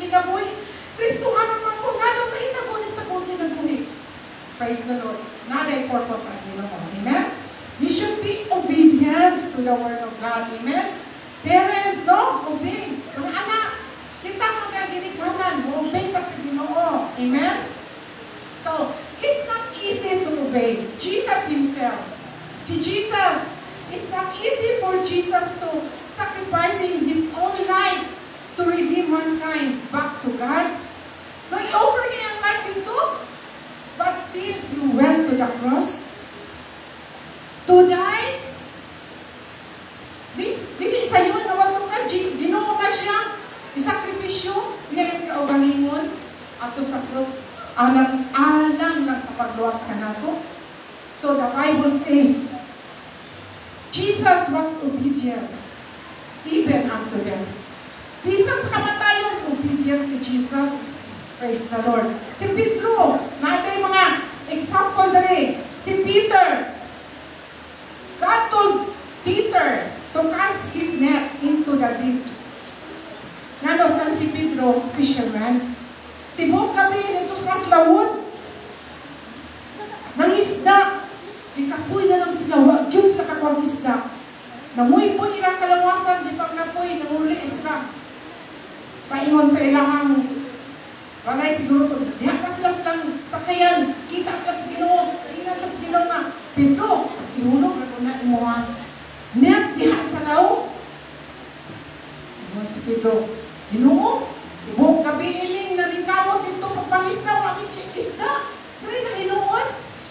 kinabuhi. Kristohanon man ko, ganong nahitabo ni sa kong kinabuhi. Praise the Lord. Naday purpose ang Ginoo. Amen? We should be obedient to the Word of God. Amen? Parents, no? Obey. Mga anak, kita magaginikanan, obey ka sa Ginoo. Amen? So, it's not easy to obey. Jesus Himself. Si Jesus, it's not easy for Jesus to sacrificing His own life to redeem mankind back to God. No, He offered niya ang life dito, but still, He went to the cross to die. Dili sa iyo na wato ka, Ginoo na siya, isakripisyo, ngayon ka o galingon, ato sa cross, alang lang sa pagluwas ka nato. So the Bible says, Jesus was obedient, even unto death. Bisan sa kamatayon, obedient si Jesus. Praise the Lord. Si Pedro, natin mga example dali. Si Peter, God told Peter to cast his net into the deeps. Nanos lang si Pedro, fisherman. Tibok kami nito sa lawod. Nang isda, ikapoy na lang sila. Wag yun sila kakwag isda. Namuy-puy ilang kalawasan, di pang kapoy, nanguli sila. Paingon sa ilang walay siguro to. Diyan pa sila silang sakayan. Kita sila sa Ginoo. Kailan siya sa Ginoo nga. Pedro, ihulog na ko na imuhan. Net diha sa law. Si Pedro, Ginoo, ibog gabi ining nalingkamot dito pagpangisdaw amin si isda. Diri na hinuon.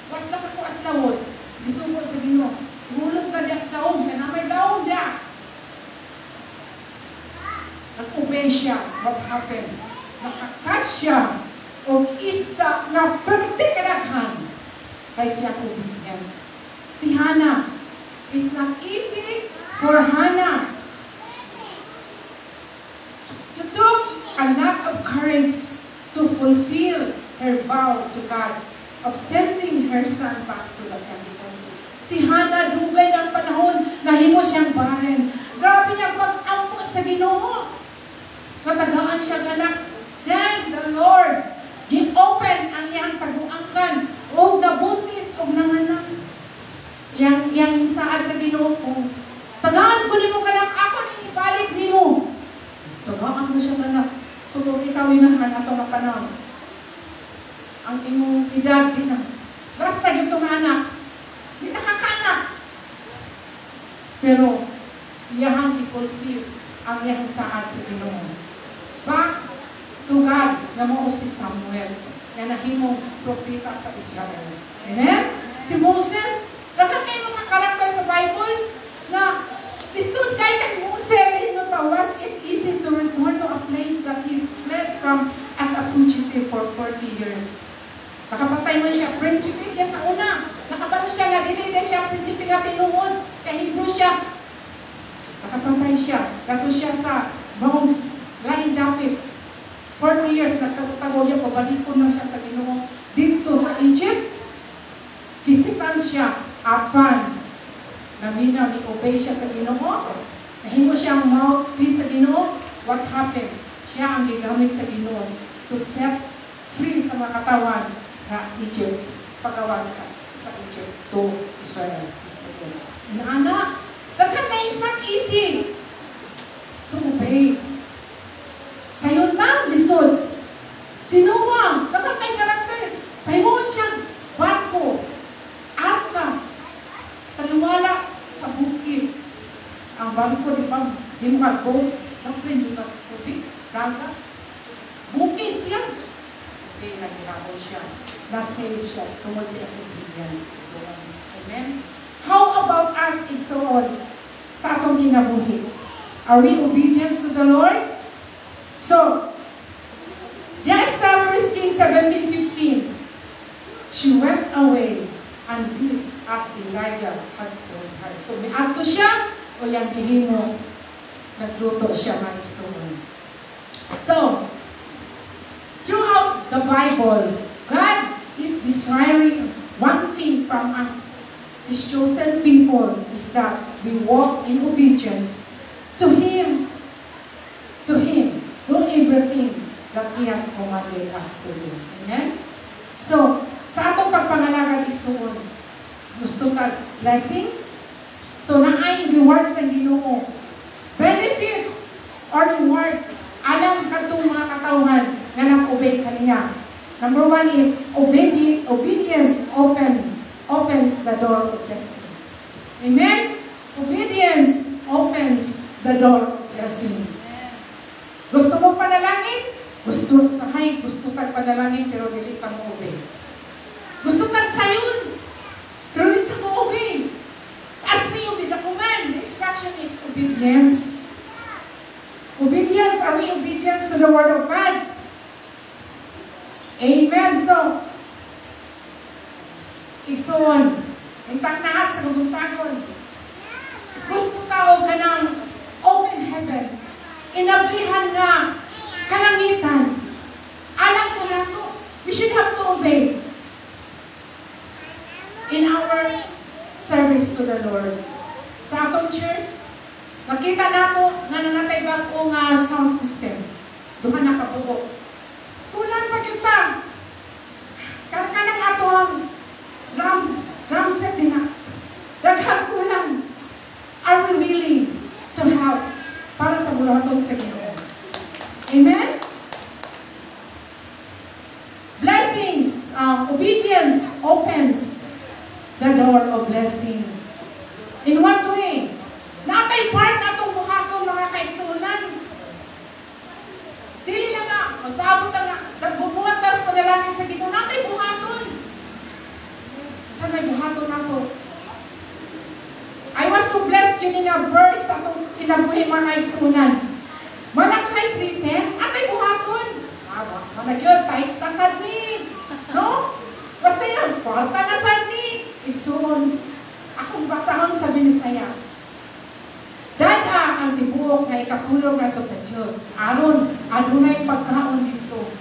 Basta ka ko aslawon. Gisugo sa Ginoo. Ihulog na diya sa daog. Kanamay daog diya. Nag-obey siya. What happened? Nakakat siya o isda na pertikadaghan kay siya obedience. Si Hannah, it's not easy for Hannah. It took a lot of courage to fulfill her vow to God of sending her son back to the temple. Si Hannah, dugay ng panahon, nahimo siyang barren. Grabe niya pag-ampo sa Ginoo. Natagaan siya ganak. Then the Lord, gi-open ang iyang taguangkan o nabuntis o nanganak. Yang saad sa Ginoo kung tagaan ko nimo ganak, ako ni ibalik nimo. Tagaan mo siya ganak. So ikaw inahan ato nga panahon. Ang imong edad din na. Basta gito nga anak. Di nakakanak. Pero iyang i-fulfill ang iyang saad sa Ginoo. Back to God na mo si Samuel na nahimong propeta sa Israel. Amen? Si Moses, dapat kayo mga karakter sa Bible na lisod kay kay Moses was it easy to return to a place that he fled from as a fugitive for 40 years. Nakapatay mo siya, prinsipe siya sa una. Nakabalo siya nga, dili siya prinsipe nga tinuod. Kay Hebrew siya. Nakapatay siya. Gato siya sa Mount Lain David. 40 years, nagtago niya, pabalikon lang siya sa Ginoo. Dito sa Egypt, hisitan siya, apan, naminaw, ni-obey siya sa Ginoo. Nahimo siyang mouthpiece sa Ginoo. What happened? Siya ang gigamit sa Ginoo to set free sa mga katawan sa Egypt. Pagawas sa Egypt to Israel. Anak, daghan na is not easy to obey. Sayon ba? Lisod. Sinuwang. Dapat kay karakter. Pahimuon siyang barko. Arka. Kaliwala sa bukid. Ang barko, di ba? Di mo ka boat. Dapat di ba sa tubig? Dagat. Bukid siya. Okay, nagiraon siya. Na-save siya. Tungkol siya obedience. So, amen? How about us and so on? Sa atong kinabuhi. Are we obedient to the Lord? So, just 1 Kings 17:15, she went away and did as Elijah had told her. So, may ato siya o yung gihimo, nagluto siya ng isuon. So, throughout the Bible, God is desiring one thing from us, His chosen people, is that we walk in obedience to Him. Do everything that He has commanded us to do. Amen? So, sa atong pagpangalagad igsuon, gusto ka blessing? So, naay rewards ng Ginoo. Benefits or rewards, alam ka itong mga katawhan na nag-obey kaniya. Number 1 is, obedience opens the door of blessing. Amen? Obedience opens the door of blessing. Gusto mo panalangin? Gusto tag panalangin pero dili ta mo obey. Gusto tag sayon pero dili ta mo obey. As me obey the command, the instruction is obedience. Obedience, are we obedient to the word of God? Amen. So, igsoon, intang naas sa kabuntagon. Gusto tao ka ng open heavens. Inablihan nga kalangitan. Alam ka na to. We should have to obey in our service to the Lord. Sa atong church, nakita nato nga nanatay bagong sound system. Duman nakabuo. Kulang pa kita. Kanang ato ang drum set din na. Daghang kulang. Are we willing to help para sa bulaton sa Ginoo? Amen? Blessings, obedience opens the door of blessing. In what way? Natay part atong buhaton mga kaigsunan. Dili na nga, magpaabot na nga, nagbubuhat tas panalangin sa Ginoo, natay buhaton. Saan may buhaton nato? I was so blessed yun nga verse atong kinabuhi mga kaigsunan. Malakay 3:10, atay buhaton. Managyon, tahit sa sad ni. No? Basta yun, kwarta na sad ni. Igsoon, akong basahon sa Binisaya. Dada ang tibuok nga ikapulong ato sa Diyos. Aron, adunay pagkaon dito.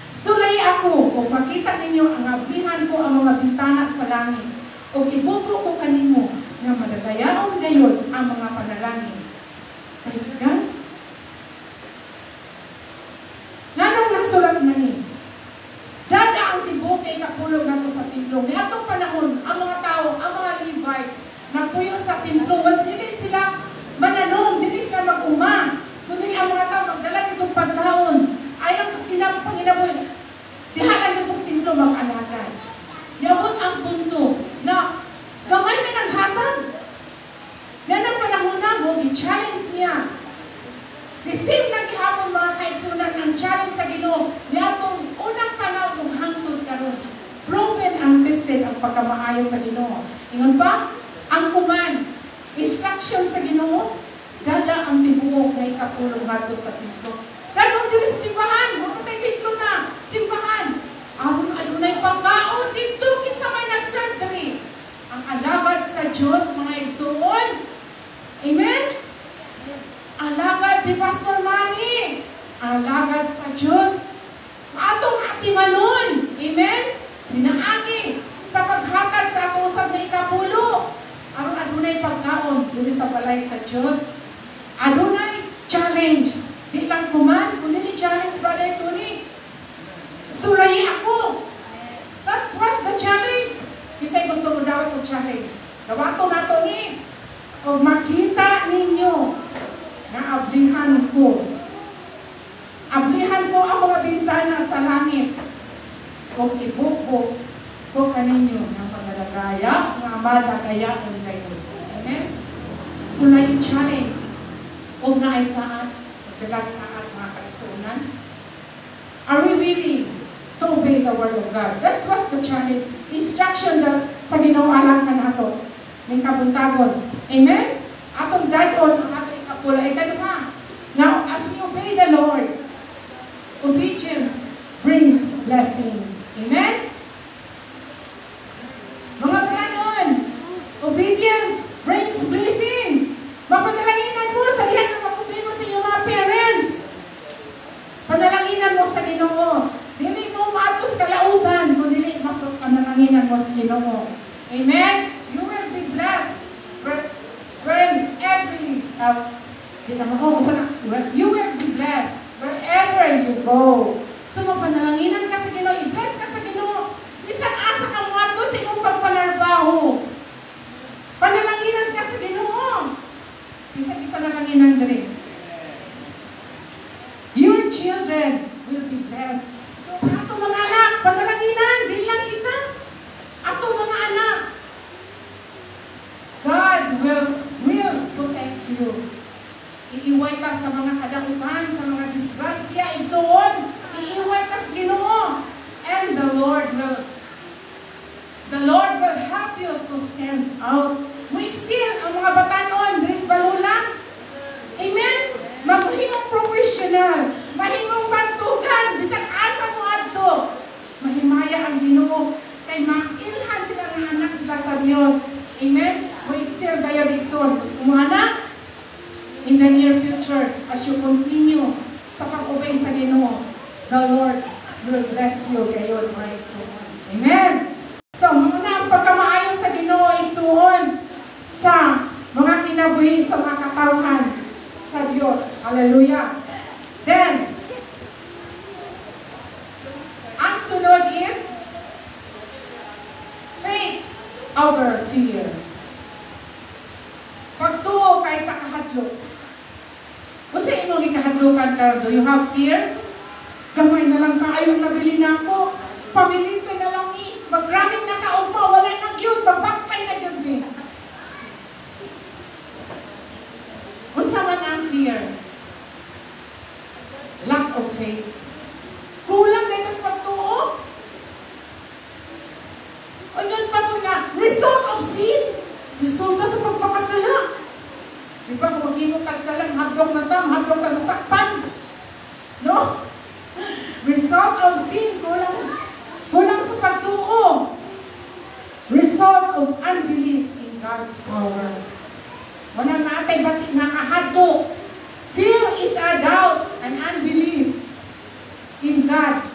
Sulay ako, kung makita ninyo ang ablihan ko ang mga bintana sa langit, o ibubo ko kanimo nga madagayaon gayon ang mga panalangin. Praise God. Nanong nasulat na ni, dada ang tibuok nga ikapulong nato sa timplong. Ni atong panahon, ang mga tao, ang mga Levites, nagpuyo sa timplong, dili sila mananom, dili sila mag-uma. Kundi ang mga tao magdala nitong pagkaon. Ay ang Panginoon, dihala niyo sa templo mag-alagad. Yabot ang punto na gamay na naghatag. Yan ang panahon na mo, i-challenge niya. The same na gihapon mga kaigsunan ang challenge sa Ginoo. Di atong unang panahon kung hangtod karon. Proven and tested ang pagkamaayo sa Ginoo. Ingon pa, ang command, instruction sa Ginoo, dada ang tibuok na ikapulong nato sa templo. Ganon din sa simbahan, mamatay templo na, simbahan. Aron adunay pagkaon dito, kinsa may nag-surgery. Ang alagad sa Diyos, mga igsuon. Amen? Alagad si Pastor Manny. Alagad sa Diyos. Atong atimanon. Amen? Pinaagi sa paghatag sa atong usab na ikapulo. Aron adunay pagkaon dili sa balay sa Dios. Adunay challenge. Di lang kuman, kundi ni challenge Brother Tony. Sulay ako. That was the challenge. Kisay gusto mo daw itong challenge. Dawato na ito ni. O makita ninyo na ablihan ko. Ablihan ko ang mga bintana sa langit. O ibuko ko kaninyo ng paglalagaya, ng amalagaya o gayon. Amen? Sulay challenge. Huwag na ay saan, magdalag saan mga kaisunan. Are we willing to obey the word of God? That was the challenge. Instruction na sa ginawalan ka nato. Ng kabuntagon. Amen? Atong dadon, ang atong ikapula. Ikaduha. Now, as we obey the Lord, obedience brings blessings. Amen? Mga katanon, obedience brings blessing. Mapanalanginan mo sa diyan ang mag-obey mo sa iyong mga parents. Panalanginan mo sa Ginoo. Dili mo maatos kalautan, kung dili mapanalanginan mo sa Ginoo. Amen? You will be blessed when you will be blessed wherever wherever you go. So mapanalanginan ka sa Ginoo, i-bless ka sa Ginoo. Bisan asa ka mo ato sa imong pagpanarbaho. Panalanginan ka sa Ginoo. Bisan ipanalanginan diri. Your children will be blessed. Ato mga anak, panalanginan, di lang kita. Ato mga anak. God will protect you. Iiway ta sa mga kadautan, sa mga disgrasya, igsoon. Iiway ta sa Ginoo. And the Lord will help you to stand out. Muiksil ang mga batanon, dris balula. Amen? Mahimong professional, mahimong bantugan, bisag asa mo adto. Mahimaya ang Ginoo kay mailhan sila ng anak sila sa Dios. Amen? Muiksil gayud igsoon. Gusto mo anak? In the near future, as you continue sa pag-obey sa Ginoo, the Lord will bless you gayon, my son. Amen? So, muna ang pagkamaayo sa Ginoo, igsuon sa mga kinabuhi sa mga katawhan sa Diyos. Hallelujah. Then, ang sunod is faith over fear. Pagtuo kay sa kahadlok. Kung sa imong ikahadlokan ka, do you have fear? Gamay na lang kaayong nabili na ako. Pamilita na lang ni. Magraming nakaupa. Wala na yun. Magbaktay na yun ni. Unsa man ang fear? Lack of faith. Kulang dito sa pagtuo. O yun pa mo na, result of sin. Resulta sa pagpapasala. Di ba kung maghimot tagsalang, hadlok na tam, hadlok na sakpan. No? Result of sin, kulang sa pagtuo. Result of unbelief in God's power. Wala nga atay bati nga kahadlok. Fear is a doubt and unbelief in God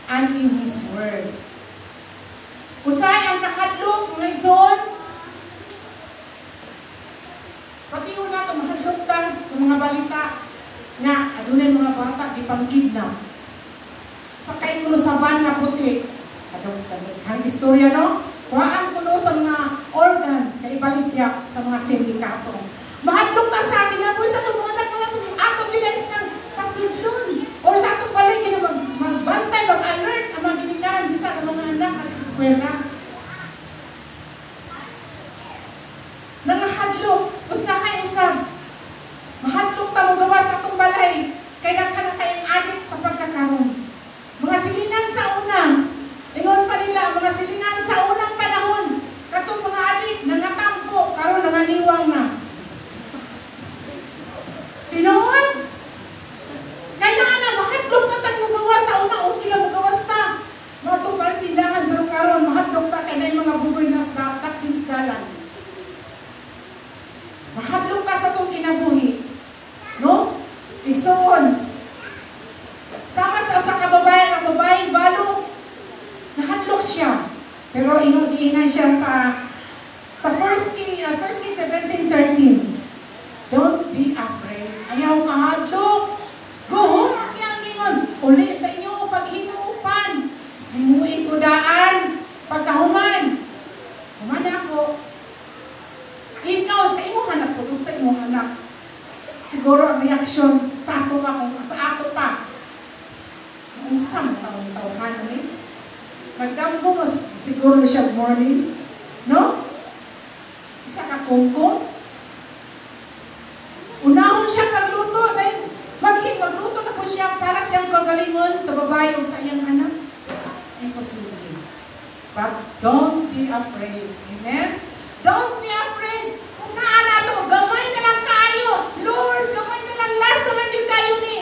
and in His Word. Usay ang kahadlok, mga igsoon, pati una ito, mahadlok ta sa mga balita nga adunay mga bata gipang-kidnap. Sakay kuno sa van nga puti. Kadang istorya, no? Kuhaan kuno sa mga organ kay ibaligya sa mga sindikato. Mahadlok ta sa atin na po sa mga anak mga ato ginais ng pasudlon or sa atong balay kina magbantay, mag-alert ang mga ginikaran bisa ang mga anak nag-eskwela. Nangahadlok, usahay usab. Mahadlok ta mo gawa sa atong balay kay naghanap kayong adik sa pagkakaroon. Mga silingan sa una, ingon pa nila, mga silingan sa unang panahon, katong mga adik, nangatampo, karon nanganiwang na. Tinoon? Kaya na, mahadlok na tang magawa sa una, okay lang magawas ta. Mga itong palitindahan, pero karon mahadlok ta, kaya na yung mga bugoy na takbing sdalan. Mahadlok ta sa itong kinabuhi. No? Igsoon. Sama sa kababayan, ang babaeng balo, nahadlok siya. Pero ingon siya sa 1 Kings 17:13. Don't be afraid. Ayaw kahadlok. Go home, ang ingon. Uli sa inyo paghimupan. Himuin ko daan. Pagkahuman. Human ako. Ikaw sa imo hanap ko, sa imo hanap. Siguro ang reaksyon sa ato pa. Unsam tawhan ni. Magdamgo mo siguro siya morning, no? Isa ka kongko. Unahon siya magluto dahil magluto na po siya para siyang kagalingon sa babae o sa iyang anak. Imposible. But don't be afraid. Amen? Don't be afraid. Kung naana to, gamay na lang kayo. Lord, gamay na lang. Last na lang yung kayo ni.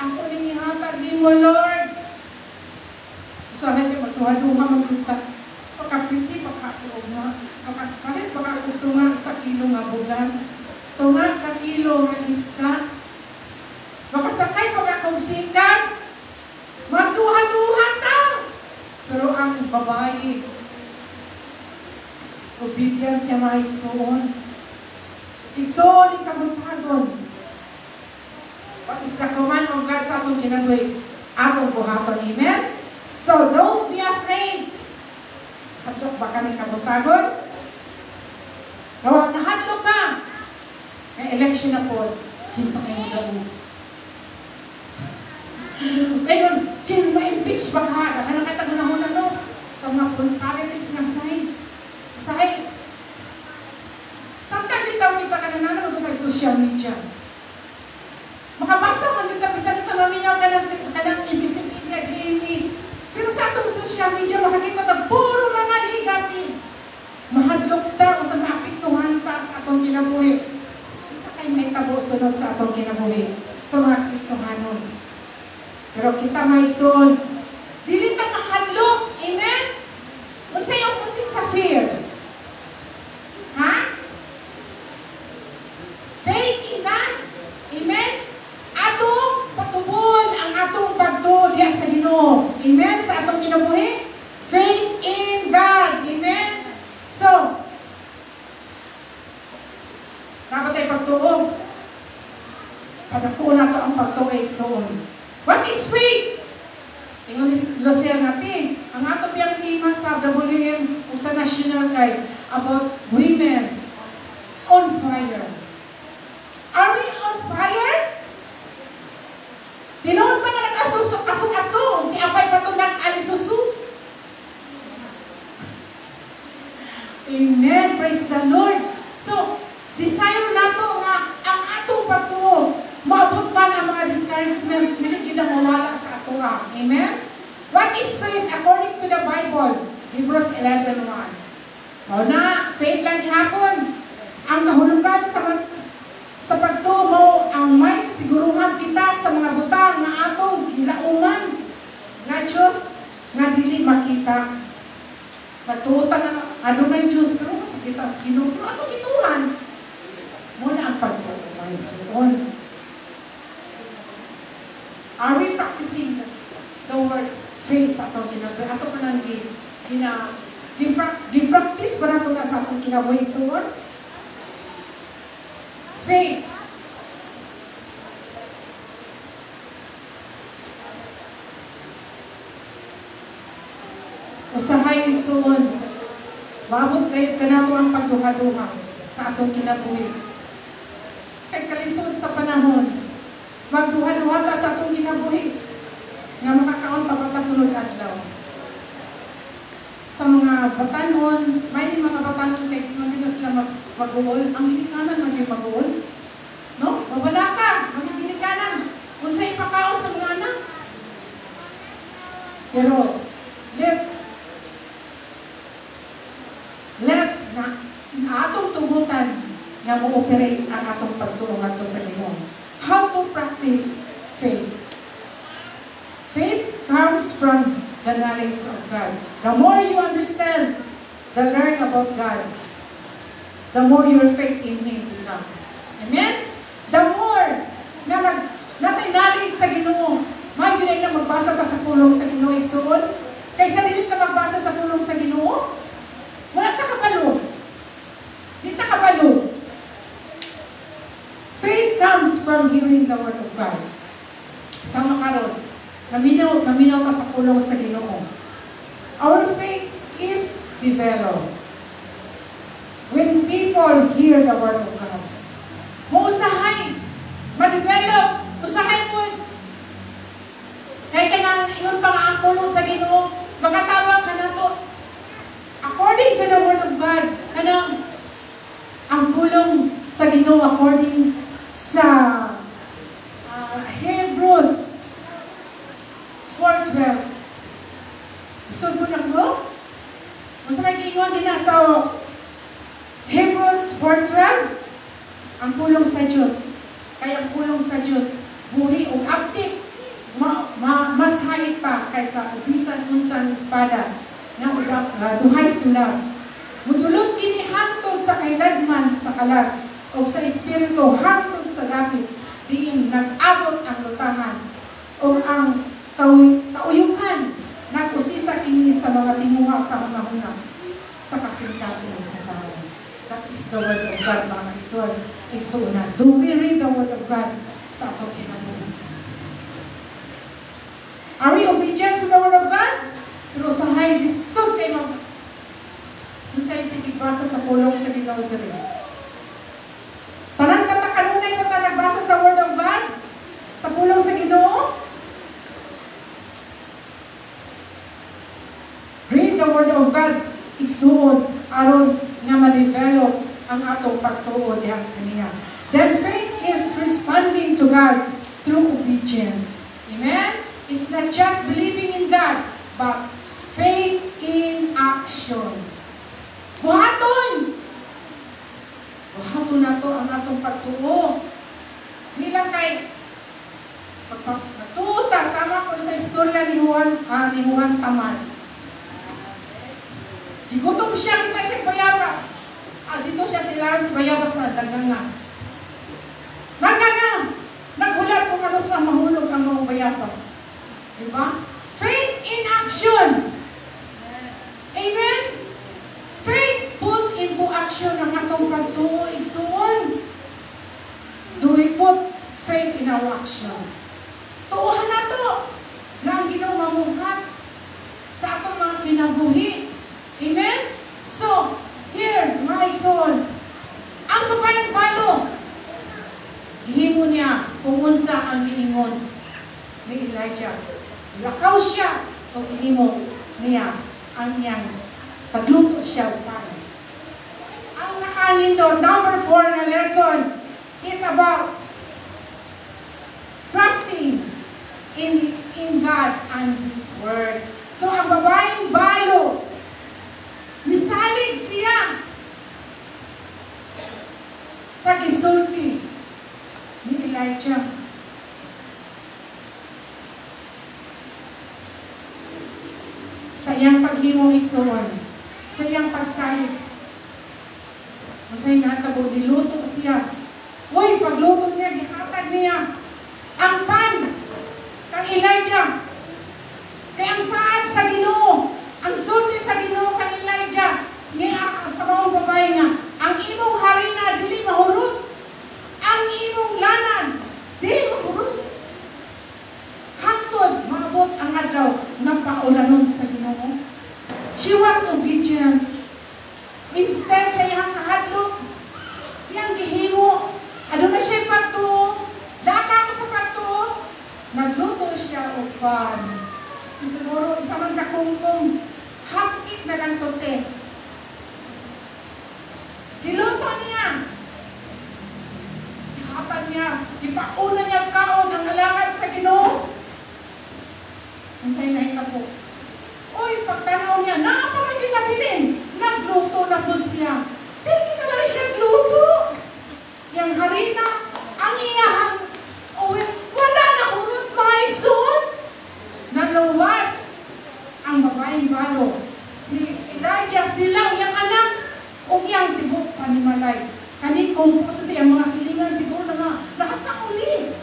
Ako ning ihatag ni mo, Lord. Usahay kayo, magduha-duha, magduha. Pagkapiti, pagkatuog nga. Pagkapalit, pagkakutunga sa kilo nga bugas. Tunga ka kilo nga isda. Makasakay, pagkakausikan. Magduha-duha ta. Pero ang babae, obedience siya maigsoon. Igsoon, ikabuntagon. What is the command of God sa atong kinabuhi, atong buhaton. Amen? So, don't be afraid. Hadlok ba kami kabutagon? Nawa, nahadlok ka. May election na po. Kinsa kayo daw. Ngayon, kinsa ma-impeach ba ka? Ano kayo tagunahon na no? Sa mga politics na side. Usahay. Sometimes bitaw kita ka na naman mag social media. Makabasa man kita bisa kita maminaw kanang ibisig-ibig GME. Pero sa atong social media makakita ta puro mga negative. Mahadlok ta o sa maapektuhan ta sa atong kinabuhi. Isa kay may tabo sunod sa atong kinabuhi sa mga Kristohanon. Pero kita maigsoon, dili ta mahadlok. Amen? Unsay opposite sa fear? Ha? Faith in God. Amen? Atong patubon ang atong pagtuo diya sa Ginoo. Amen? Sa atong kinabuhi. Faith in God. Amen? So, dapat tayo pagtuo. Padako na to ang pagtuo igsoon. What is faith? Ingon ni Luciel natin, ang atong biyang tema sa WM o sa national kay about women on fire. Are we on fire? Tinuod pa nga nag-aso-aso si apay patong nag-alisusu. Amen. Praise the Lord. So, desire nato nga ang atong pagtuo maabot man ang mga discouragement dili gyud mawala sa atoa. Amen. What is faith according to the Bible? Hebrews 11:1. Mao na faith lang hapon ang kahulugan sa pagtuo mo ang may kasiguruhan kita sa mga butang nga atong gilauman nga Dios nga dili makita. Patuta nga ano na Dios pero kita sa Ginoo pero ato gituhan. Mo na ang pagtuo mga igsoon. Are we practicing the word faith sa atong kinabuhi? Ato ka nang gi-practice ba nato na sa atong kinabuhi igsoon? Faith. Usahay igsoon. Maabot kayo kanato ang pagduha-duha sa atong kinabuhi. Kay kalisod sa panahon, magduha-duha ta sa atong kinabuhi nga makakaon pa sunod adlaw. Sa mga batanon, may mga batanon kay di man sila mag-uol, ang ginikanan man yung mag-uol. No? Mawala ka, mag-ginikanan. Unsay pakaon sa mga anak. Pero let na atong tugutan nga mo-operate ang atong pagtuo ngadto sa Ginoo. How to practice faith? Faith comes from the knowledge of God. The more you understand, learn about God, the more your faith in Him become. Amen? The more na natay knowledge sa Ginoo, may ginay na magbasa ta sa pulong sa Ginoo igsoon, kaysa dili ta magbasa sa pulong sa Ginoo, wala ta kabalo. Di ta kabalo. Faith comes from hearing the Word of God. Sa makaron, naminaw ka sa pulong sa Ginoo. Our faith is developed when people hear the Word of God. Muusahay, ma-develop, usahay mo. Kaya kanang ingon pa nga ang pulong sa Ginoo, magatawag ka na to. According to the Word of God, kanang ang pulong sa Ginoo according sa Hebrews 4:12. Gusto mo na ko? Kung sa may kingon din na sa Hebrews 4:12, ang pulong sa Diyos. Kaya ang pulong sa Diyos, buhi o update, mas hait pa kaysa ubisan unsang espada nga duhay sulag. Mudulot kini hangtod sa kailadman sa kalag o sa espiritu hangtod sa lapit diin nag-abot ang lutangan o ang kauyukan nag-usisa kini sa mga tinguha sa hunahuna sa kasing-kasing sa tao. That is the Word of God, mga igsoon. Do we read the Word of God sa atong kinabuhi? Are we obedient to the Word of God? Pero usahay, lisod kay mag... Usay sige basa sa pulong sa Ginoo diri. Tanan ba ta kanunay ba ta nagbasa sa Word of God? Sa pulong sa Ginoo? Read the Word of God. Igsuon aron nga ma-develop ang atong pagtuo dihang kaniya. Then faith is responding to God through obedience. Amen? It's not just believing in God, but faith in action. Buhaton! Buhaton na to ang atong pagtuo. Di lang kay natuta, sama ko sa istorya ni Juan Taman. Digutom siya, kita siya bayabas. Dito siya si Lance bayabas sa daganga. Naghulat kung ano sa mahulog ang mga bayabas. Diba? Faith in action. Amen? Faith put into action ang atong pagtuo, igsuon. Do we put faith in our action? Tuuhan na to na ang Ginoo mamuhat sa atong mga kinabuhi. Amen? So, here, mga igsuon, ang babayang balo, gihimo niya kung unsa ang giingon ni Elijah. Lakaw siya o gihimo niya ang iyang pagluto siya upang. Ang nakanindot, number 4 na lesson is about trusting in God and His Word. So, ang babaeng balo, misalig siya sa gisulti ni Elijah. Sa iyang paghimong igsuon, sa iyang pagsalig. Masay natabo, niluto siya. Uy, pagluto niya, gihatag niya ang pan kang Elijah. Kaya ang saad sa Ginoo, ang sulti sa Ginoo kang Elijah, niya sa mga babae nga, ang imong harina, dili mahurot. Ang imong lanan, dili mahurot. Hangtod, maabot ang adlaw ng paulanon sa Ginoo. She was obedient. Instead sa iyang kahadlok, iyang gihimo, ano na siya pagtuo, lakang sa pagtuo, nagluto siya upan. Siguro, isa man kakungkong, hapit na lang tote. Diluto niya. Ihatag niya, ipauna niya kaon ang alangan sa Ginoo. Ang sa'yo nakita po. Uy, pagtanaw niya, napalagi nabilin. Nagluto na po siya. Sige na lang siya gluto. Yang harina, ang iyahan. Uy, wala na urot mga igsoon. Naluwas ang babaeng balo. Si Elijah, silang iyang anak, o iyang tibok panimalay. Kani kung po sa siyang mga silingan, siguro na nakakauni.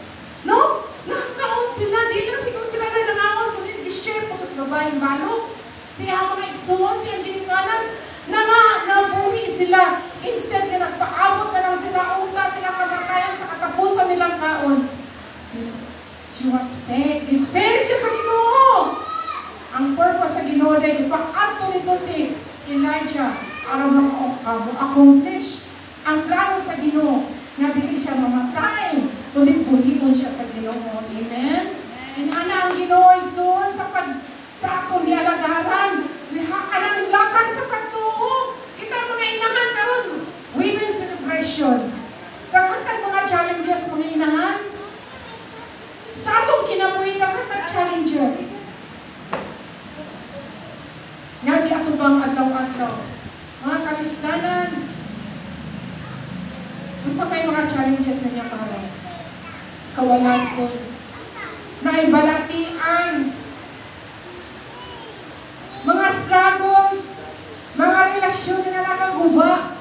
No? Nakakaon sila. Di lang siguro sila na nangaon. Kung nag-share po sa babaeng balo. Siya mga igsoon, siyang ginikanan, nabuhi sila. Instead na nagpaabot na lang sila, unta silang kamakayan sa katapusan nilang kaon. She was spared. Spared siya sa Ginoo. Ang purpose sa Ginoo dahil ipaato nito si Elijah para maka-accomplish ang plano sa Ginoo na dili siya mamatay, kundi buhion siya sa Ginoo. Amen? Inana ang Ginoo igsoon sa akong dialagaran. Anang lakang sa pagtuo. Kita mga inahan karon, women's celebration. Kakatag mga challenges mga inahan. Sa atong kinabuhi, kakatag challenges. Nga atubang adlaw-adlaw. Mga kalistanan. Kung sa may mga challenges ninyo karon, kawalan ko, naibalatian, mga struggles, mga relasyon na nakaguba,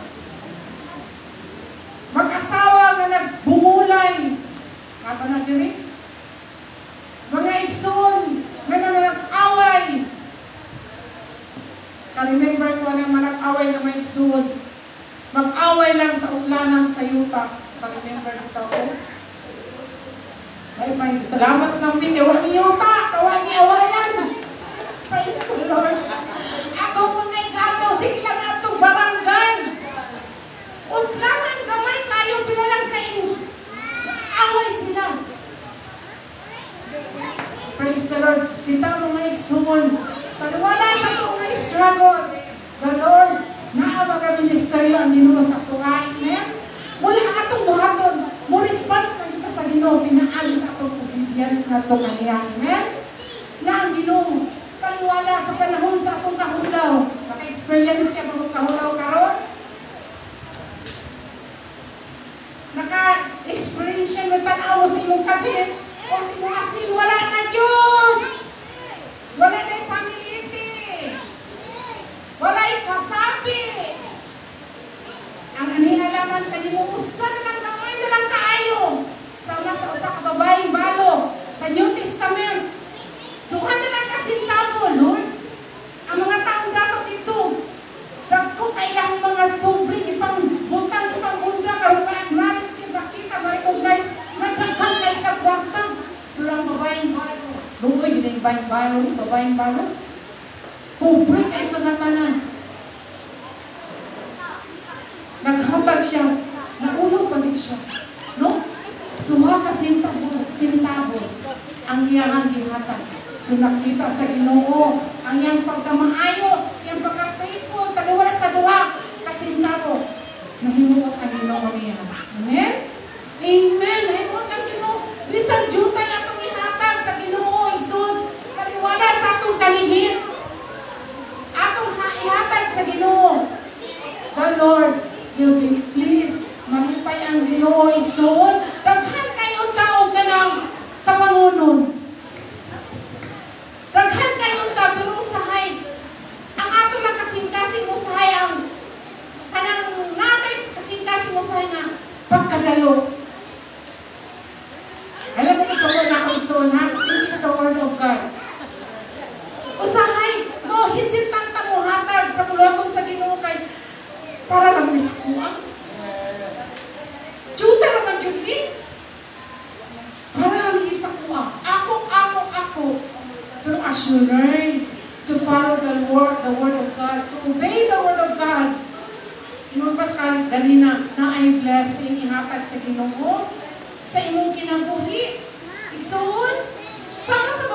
mag-asawa nga nagbumulay, nga na diri, mga igsoon nga nag-away. Ka-remember ko ang manag-away na may igsoon, mag-away lang sa uglanan sa yuta. Ka-remember ko. May salamat ng bigyan. Yuta, kawang awayan. Praise the Lord. Ako mga igagaw, sige lang atong barangay. Utlangan gamay kayo, pinalang kayo. Away sila. Praise the Lord. Kita mga igsuon. Wala sa itong mga struggles. The Lord, naa mga ministeryo ang Ginoo sa tuwa. Amen? Mula ang atong buhaton, mo response na kita sa Ginoo, pinaagi sa atong obedience na ito kaniya. Amen? Na ang Ginoo, wala sa panahon sa atong kahulaw. Naka-experience siya mga kahulaw karon. Naka-experience siya ng tanaw sa imong kabit. O timuasin, wala na yun. Wala na yung pamiliti. Wala yung kasabi. Ang anihalaman kanimo, usa na lang kamay na lang kaayo. Sama sa usa ka babaeng balo. Sa New Testament, duha na lang kasintabo, Lord. Ang mga taong dato dito, dagko kailang mga sobring ipang butang, ipang bundra, karoon ma-acknowledge siya, bakita, ma-recognize, nagdagkan guys ka kwartang. Pero ang babaeng balo, lumoy, yun yung babaeng balo, pobre kayo sa natanan. Naghatag siya, naulong pamit siya. No? Duha ka sintabos ang iyang gihatag. Kung nakita sa Ginoo, ang iyang pagkamaayo, siyang pagka-faithful, taliwala sa duha, kasintabo, nahimuot ang Ginoo niya. Amen? Amen! Nahimuot ang Ginoo. Bisan jutay atong ihatag sa Ginoo, igsoon, taliwala sa atong kalihit. Atong ihatag sa Ginoo. The Lord will be pleased. Mamipay ang Ginoo, igsoon. Daghan kayo tao ka ng kapangunon. Daghan kayo ta, pero usahay. Ang ato lang kasing-kasing usahay ang kanang natay kasing-kasing usahay nga pagkadalo. Alam mo sa word na akong soon, ha? This is the word of God. Usahay mo, hisitan ta mo hatag sa pulotong sa Ginoo kay para lang niskuang. Chuta naman yun din. Para lang isa kuang. Ako. Pero as you learn to follow the word of God, to obey the word of God, ingon pas ka ganina na ay blessing ihatag sa Ginoo sa imong kinabuhi. Igsoon, sama sa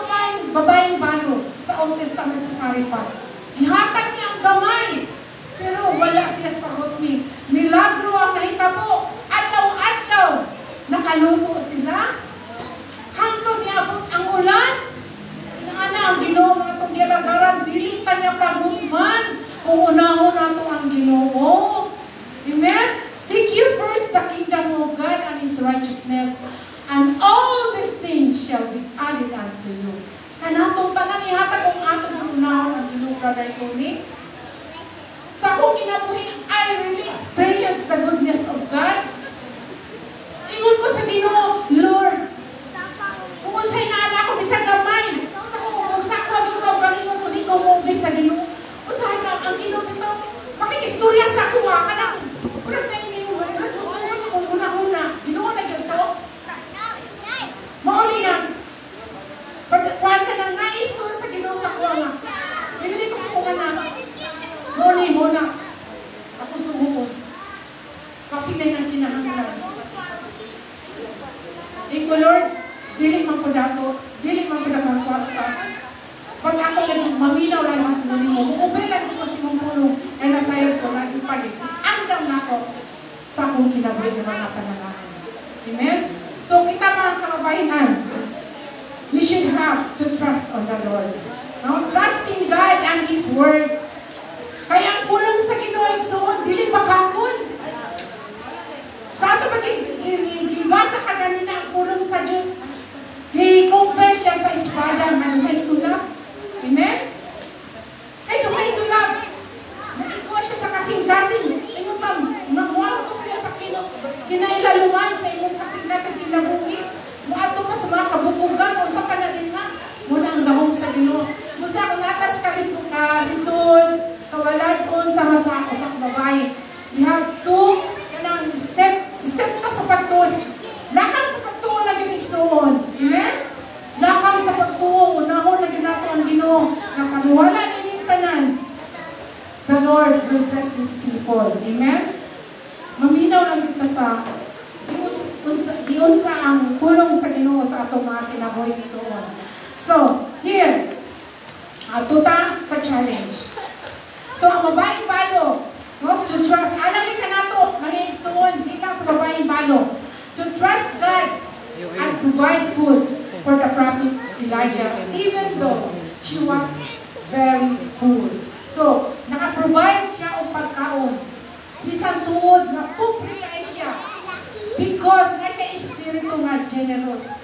babaeng balo sa Old Testament sa Saripat. Ihatag niya ang gamay, pero wala siya sa pagkutmi. Milagro ang nahitabo. Adlaw-adlaw, nakaluto sila. Hangtod niabot ang ulan. Inaana ang Ginoo mga itong gilagaran, dilitan niya pagutman kung unahon nato ang Ginoo. Amen? Seek you first the kingdom of God and His righteousness, and all these things shall be added unto you. Kanatong tanan ihatag kung ato yung unahon ang Ginoo, Brother Tony. Sa akong kinabuhi, I really experienced the goodness of God. Ingon ko sa Ginoo, Lord, kung unsay naana ako bisag gamay, sa kung sakwa yung kaugalingon ko, di ko mubig sa Ginoo. Usahay na ang Ginoo ito, makikistorya sa ako kanang urag na yung urag mo sa kung una-una, Ginoo na yun to. Mauli na, pagkuhan ka ng nai-istorya sa Ginoo sa kuha nga, bibili ko sa kuha na, muna, ako sumuod. Kasi na yung kinahanglan. Iko, Lord, dili man po dato, dili man po dagang kwarta. Pag ako lang, maminaw lang ang kunin mo, umubilan ko kasi mong pulong, kaya nasayod ko, lagi palit. Andam na ako sa akong kinabuhi ng mga pananahan. Amen? So, kita mga kababayan, we should have to trust on the Lord. No? Trust in God and His Word. Kaya ang pulong sa Ginoo igsoon, dili makakon. Sa ato pag gibasa ka ganina ang pulong sa Diyos, i-compare siya sa espada nga may sulap. Amen? Kay may sulap. Magikuha siya sa kasing-kasing. Ayun ma'am, mamuato niya sa kinailaluman sa imong kasing-kasing kinabuhi. Muato pa sa mga kabukugan o sa panalinha. Muna ang gahong sa Ginoo. Musa kung atas kalipong ka, lisod, people. Amen? Maminaw lang kita sa giunsa ang pulong sa Ginoo sa atong mga kinabuhi igsoon. So, here, tuta sa challenge. So, ang babaeng balo, no, to trust, alam ka na to, mga igsoon, di lang sa babaeng balo, to trust God and provide food for the prophet Elijah, even though she was very poor. So, naka-provide siya o pagkaon. Bisan tuod na pobre kay siya. Because na siya espiritu nga generous.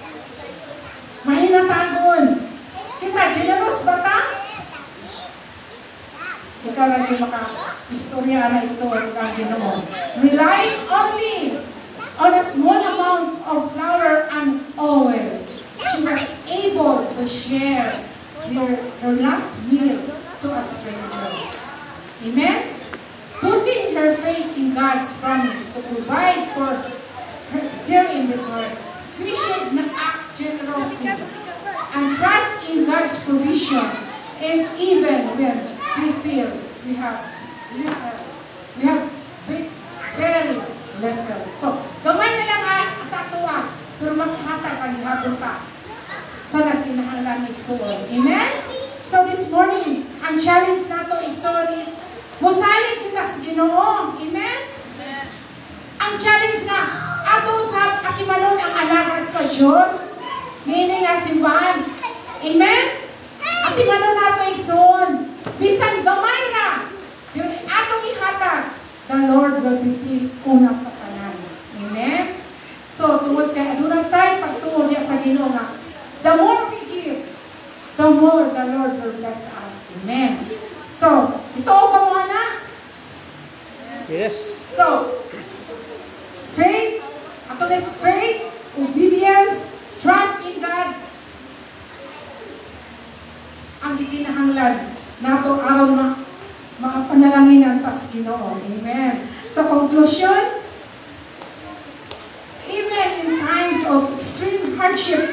Mahinatagon. Kita, generous ba ta? Ikaw lang yung maka-istorya na igsoon ang Ginoo. Relying only on a small amount of flour and oil, she was able to share her last meal to a stranger. Amen? Putting her faith in God's promise to provide for her in return, we should not act generously and trust in God's provision, and even when we feel we have very little. So, gamay na lang sa tuwa, pero makahatag ang gihapon ta sa nagkinahanglan igsoon. Amen? So this morning, ang challenge nato igsoon is musalig kita sa Ginoo. Amen? Ang challenge nga ato sa asimanon ang alagad sa Dios, meaning ang simbahan. Amen? At imanon nato igsoon, bisan gamay na, pero atong ihatag, the Lord will be pleased una sa tanan. Amen? So, tungod kay adunang tayo pagtuon niya sa Ginoo nga, the more we give, the more the Lord will bless us. Amen? So, ito pa mo na? Yes. So, faith, faith, obedience, trust in God, ang gikinahanglan nato aron mapanalangin ang tas Ginoo. Amen. So, conclusion, even in times of extreme hardship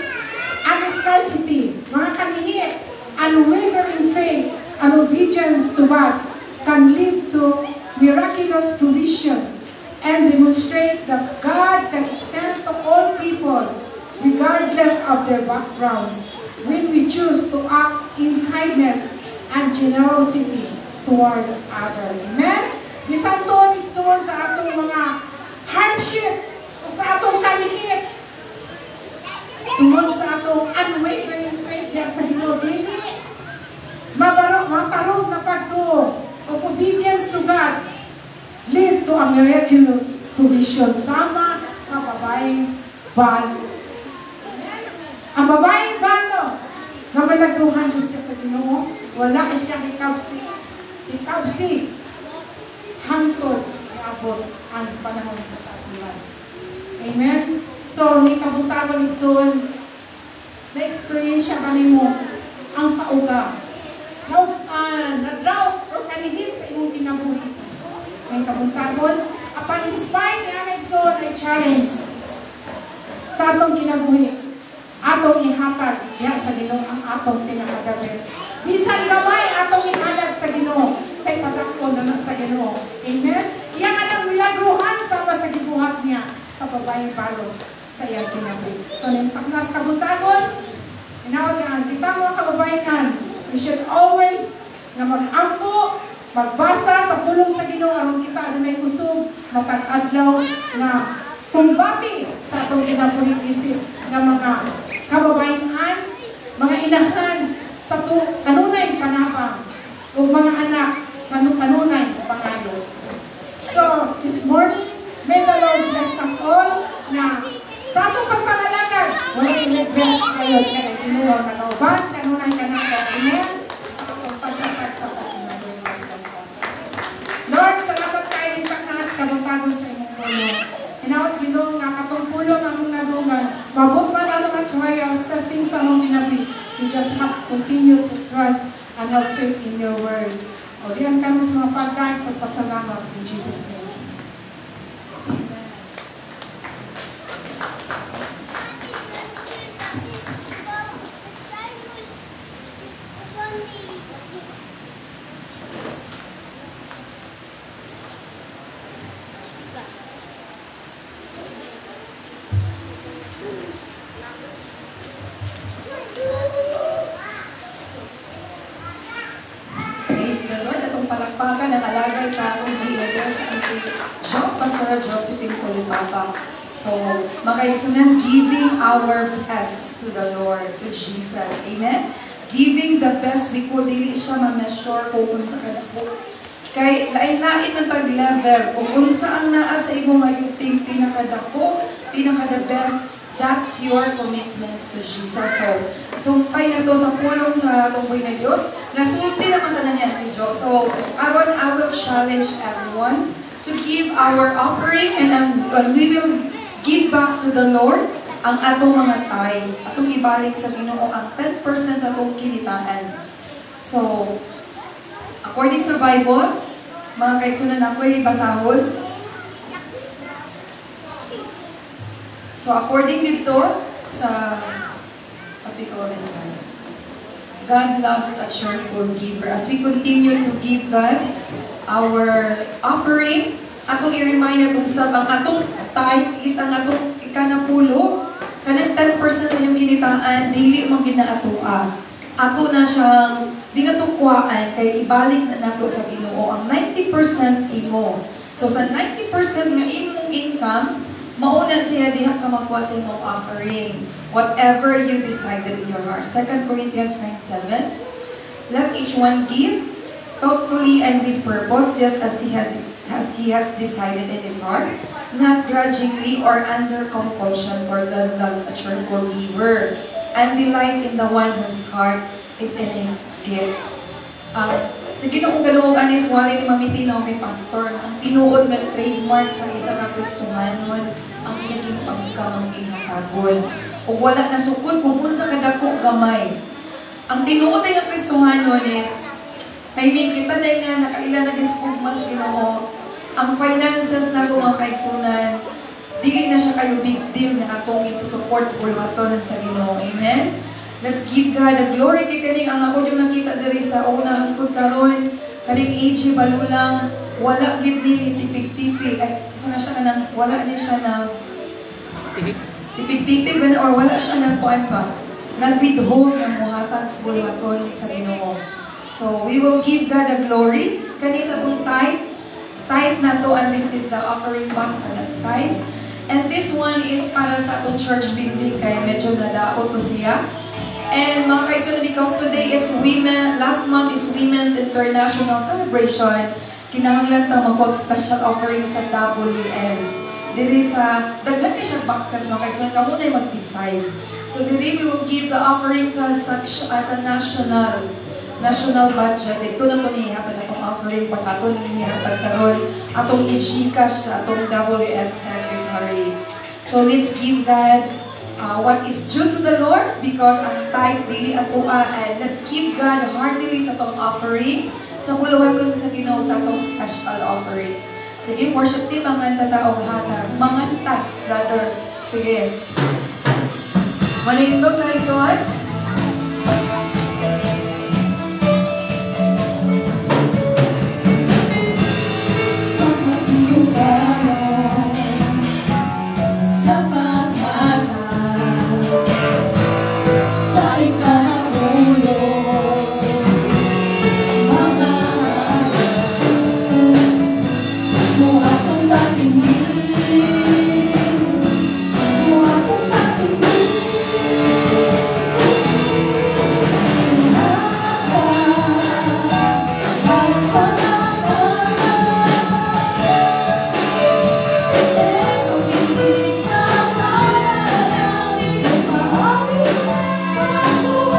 and scarcity, mga kanihit, unwavering faith and obedience to God can lead to miraculous provision and demonstrate that God can extend to all people regardless of their backgrounds when we choose to act in kindness and generosity towards others. Amen? Bisan to igsoon sa atong mga hardship o sa atong kanihit tungod sa atong unwavering faith diya sa Ginoo, dili matarong na pagtuo o obedience to God lead to a miraculous provision sama sa babaeng balo. Ang babaeng balo na malagruhan dyan siya sa Ginoo, wala siya ikabsi hangtod iabot ang panahon sa tatulan. Amen? So, ni kabutagon igsoon, na-experience siya kanimo ang kauga. Na-drought o kanihit sa imong kinabuhi. Ang kabuntagon, upon inspired niya na igsoon ay challenge sa atong kinabuhi. Atong ihatag ya sa Ginoo ang atong pinakadabes. Bisan gamay atong ihatag sa Ginoo kay pagakon na sa Ginoo. Amen? Iyang anang milagruhan sa gibuhat niya sa babaeng balos sa iyang kinabuhi. So, nintaknas kabuntagon, inawag nga, kita mga kababayan, we should always na mag-ampo, magbasa sa pulong sa Ginoo aron kita adunay kusog matag adlaw nga kumbati sa atong kinabuhi isip nga mga kababayan, mga inahan sa kanunay panapang o mga anak sa kanunay pangayo. So, this morning, may the Lord bless us all na sa atong pagpangalagad, wala i-bless kayo kay Ginoo na kauban, kanunay kanaka. Amen? Sa atong pagsatag sa pagkinabuhi. Lord, salamat kayo ng taknas kabuntagon sa imong puno. Hinawat Ginoo nga katong pulong among nadungan, mabot man ang mga trials, testing sa among kinabuhi. We just have to continue to trust and have faith in your word. O diyan kami sa mga pagkain, pagpasalamat in Jesus' name. palakpakan ng alagay sa atong leader sa ating Pastor Josephine Colipapa. So, makaigsunan, giving our best to the Lord, to Jesus. Amen? Giving the best we could, dili siya ma-measure kung unsa kadako. Kay lain-lain ng tag-level, kung unsa ang naa sa imo mayuting pinakadako, pinaka-the best, that's your commitments to Jesus. So, sumpay na to sa pulong sa tungkoy na Diyos. Nasulti naman ka na niya ni Diyos. So, aron I will challenge everyone to give our offering and we will give back to the Lord ang atong mga tay. Atong ibalik sa Ginoo ang 10% sa atong kinitaan. So, according sa Bible, mga kaigsunan ako'y basahon. So, according dito sa topic of this one, God loves a cheerful giver. As we continue to give God our offering, atong i-remind atong sab ang atong tithe is ang atong ikanapulo, kanang 10% sa inyong kinitaan, dili mo ginaatoa. Ato na siyang di na tukwaan, kay ibalik na nato sa Ginoo ang 90% imo. So sa 90% ng imong income, mauna siya diha ka magkuha sa imong offering. Whatever you decided in your heart. 2 Corinthians 9:7. Let each one give thoughtfully and with purpose, just as he has decided in his heart, not grudgingly or under compulsion, for God loves a cheerful giver and delights in the one whose heart is in his gifts. Sige na kung ganoong anis, wali ni Mamitinaw ni Pastor, ang tinuod na trademark sa isa na Kristohanon, ang naging pagkamang ginhatagod. O wala na sukod kung unsa kadako gamay. Ang tinuod ay ng Kristohanon is, I mean, kita na nga nakailan na din sa mas Ginoo. Ang finances na ito mga kaigsunan, dili na siya kayo big deal na atong support sa buluhaton sa Ginoo. Amen? Let's give God the glory. Kay kaning ang ako yung nakita diri sa una hangtod karon, kaning AJ Balulang, wala gid nili tipig-tipig. Ay, so na siya kanang wala ni siya na tipig-tipig or wala siya nagkuan pa. Nag-withhold ng muhatag sa buluhaton sa Ginoo. So we will give God the glory. Kani sa itong tithe na to, and this is the offering box sa left side. And this one is para sa itong church building, kaya medyo nadao to siya. And mga kaisunan, because today is last month is Women's International Celebration, kinahanglan ta mag-special offering sa WM. Diri sa, daghan siya boxes mga kaisunan, ka muna mag-decide. So diri we will give the offering sa national budget. Ito na ito nihatag atong offering pag ato nihatag karon atong i-Gcash sa atong WM Secretary. So let's give God what is due to the Lord, because ang tithes dili atoa, and let's give God heartily sa atong offering sa buluhaton sa Ginoo sa atong special offering. Sige, worship team, manganta ta og hatag. Manganta, brother. Sige. Manindog tayo suwan. Oh,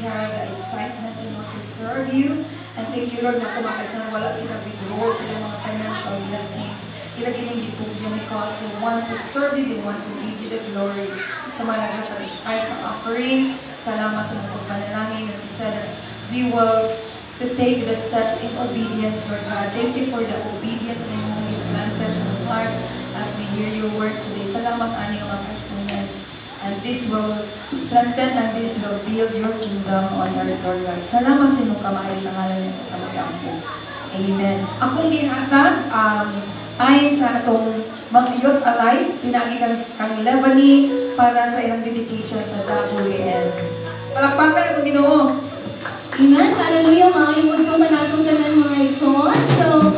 have the excitement, to serve you. And thank you, Lord, na kumakaisan wala kinag-withhold sa mga financial blessings. Ila ginigitugyan because they want to serve you, they want to give you the glory. Sa mga naghatag ay sa offering, salamat sa mga pagpanalangin. As you said, that we will to take the steps in obedience, Lord God. Thank you for the obedience na yung implanted sa heart as we hear your word today. Salamat, ani mga kaigsunan. And this will strengthen and this will build your kingdom on earth, Lord God. Salamat sa inyong kamay sa ngalan ng sa Samagyapo. Amen. Akong gihatag, time sa atong mga youth alive, pinagi kami Levany para sa ilang dedication sa WM. Palakpakan ako Ginoo. Amen. Hallelujah. Maayong po manatong tanan mga igsoon. So,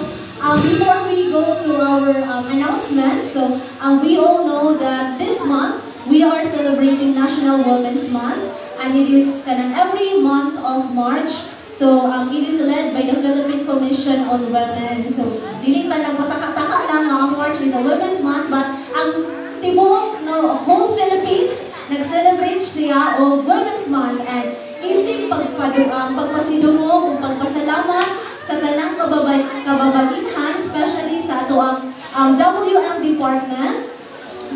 before we go to our announcement, so we all know that this month, we are celebrating National Women's Month, and it is every month of March. So, it is led by the Philippine Commission on Women. So, diling talang mataka-taka lang ang March is a Women's Month, but ang tibuok no whole Philippines nag-celebrate siya o Women's Month, and isip pagpasidungo o pagpasalamat sa tanang kababaginhan, especially sa ato ang WM Department.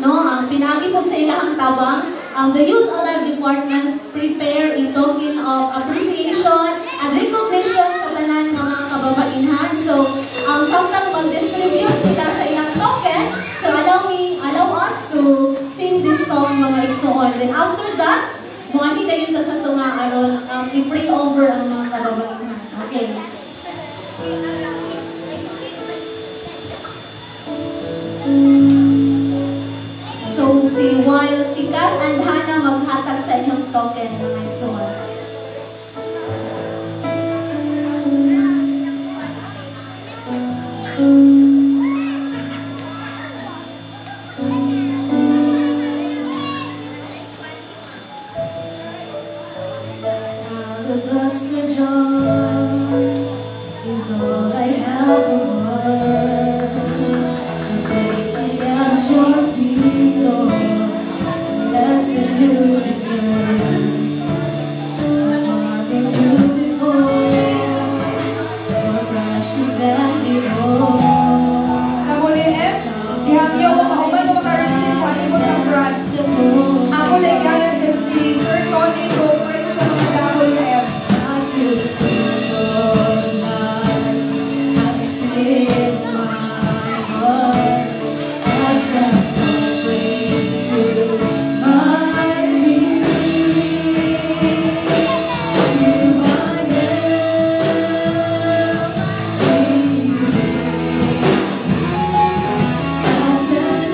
No, pinagi po sa ilang tabang, the Youth Alive Department prepare a token of appreciation and recognition sa tanan ng mga kababainhan. So, samtang mag-distribute sila sa ilang token, so allow us to sing this song mga igsoon. Then after that, muani na yun sa ito nga aron, i-pray over ang mga kababainhan. Okay. So, while si Kat and Hannah maghatag sa inyong token, mga igsoon. Alabaster jar is all I have of mine. Breaking at your feet, Lord, it's less than you deserve. More than beautiful, more precious than it all. WM, ihagyo mo kauman mo makareceive kung ano mo sa brand. Ako na ikaya sa si Sir Tony Gopre sa mga WM. I could spend your life as a in my heart, as a offering to my King. Hear my name, as an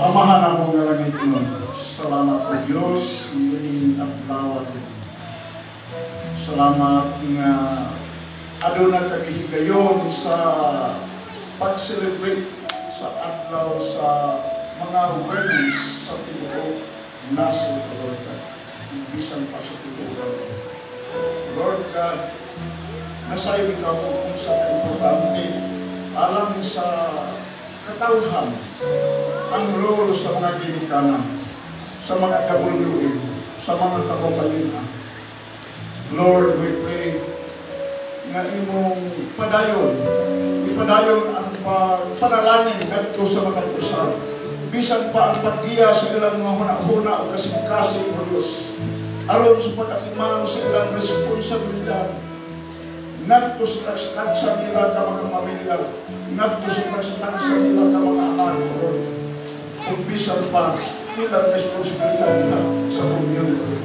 Amahan ako nga lang ito. Salamat po Diyos, ngayon at bawat. Salamat nga aduna kagihigayon sa pag-celebrate sa adlaw sa mga women's sa tibuok nasa Lord. Bisan pa sa tibuok. God, nasayo ikaw kung sa importante alam sa katauhan ang role sa mga ginikanan, sa mga WM, sa mga kababalina. Lord, we pray na imong ipadayon ang panalangin kadto sa mga usab. Bisan pa ang paggiya sa ilang mga hunahuna o kasing-kasing o Diyos. Aron sa pag-atiman sa ilang responsibilidad. Ngadto sa tagsa nila ka mga pamilya. Ngadto sa tagsa nila ka mga anak. O bisan pa ilang responsibilidad nila sa community.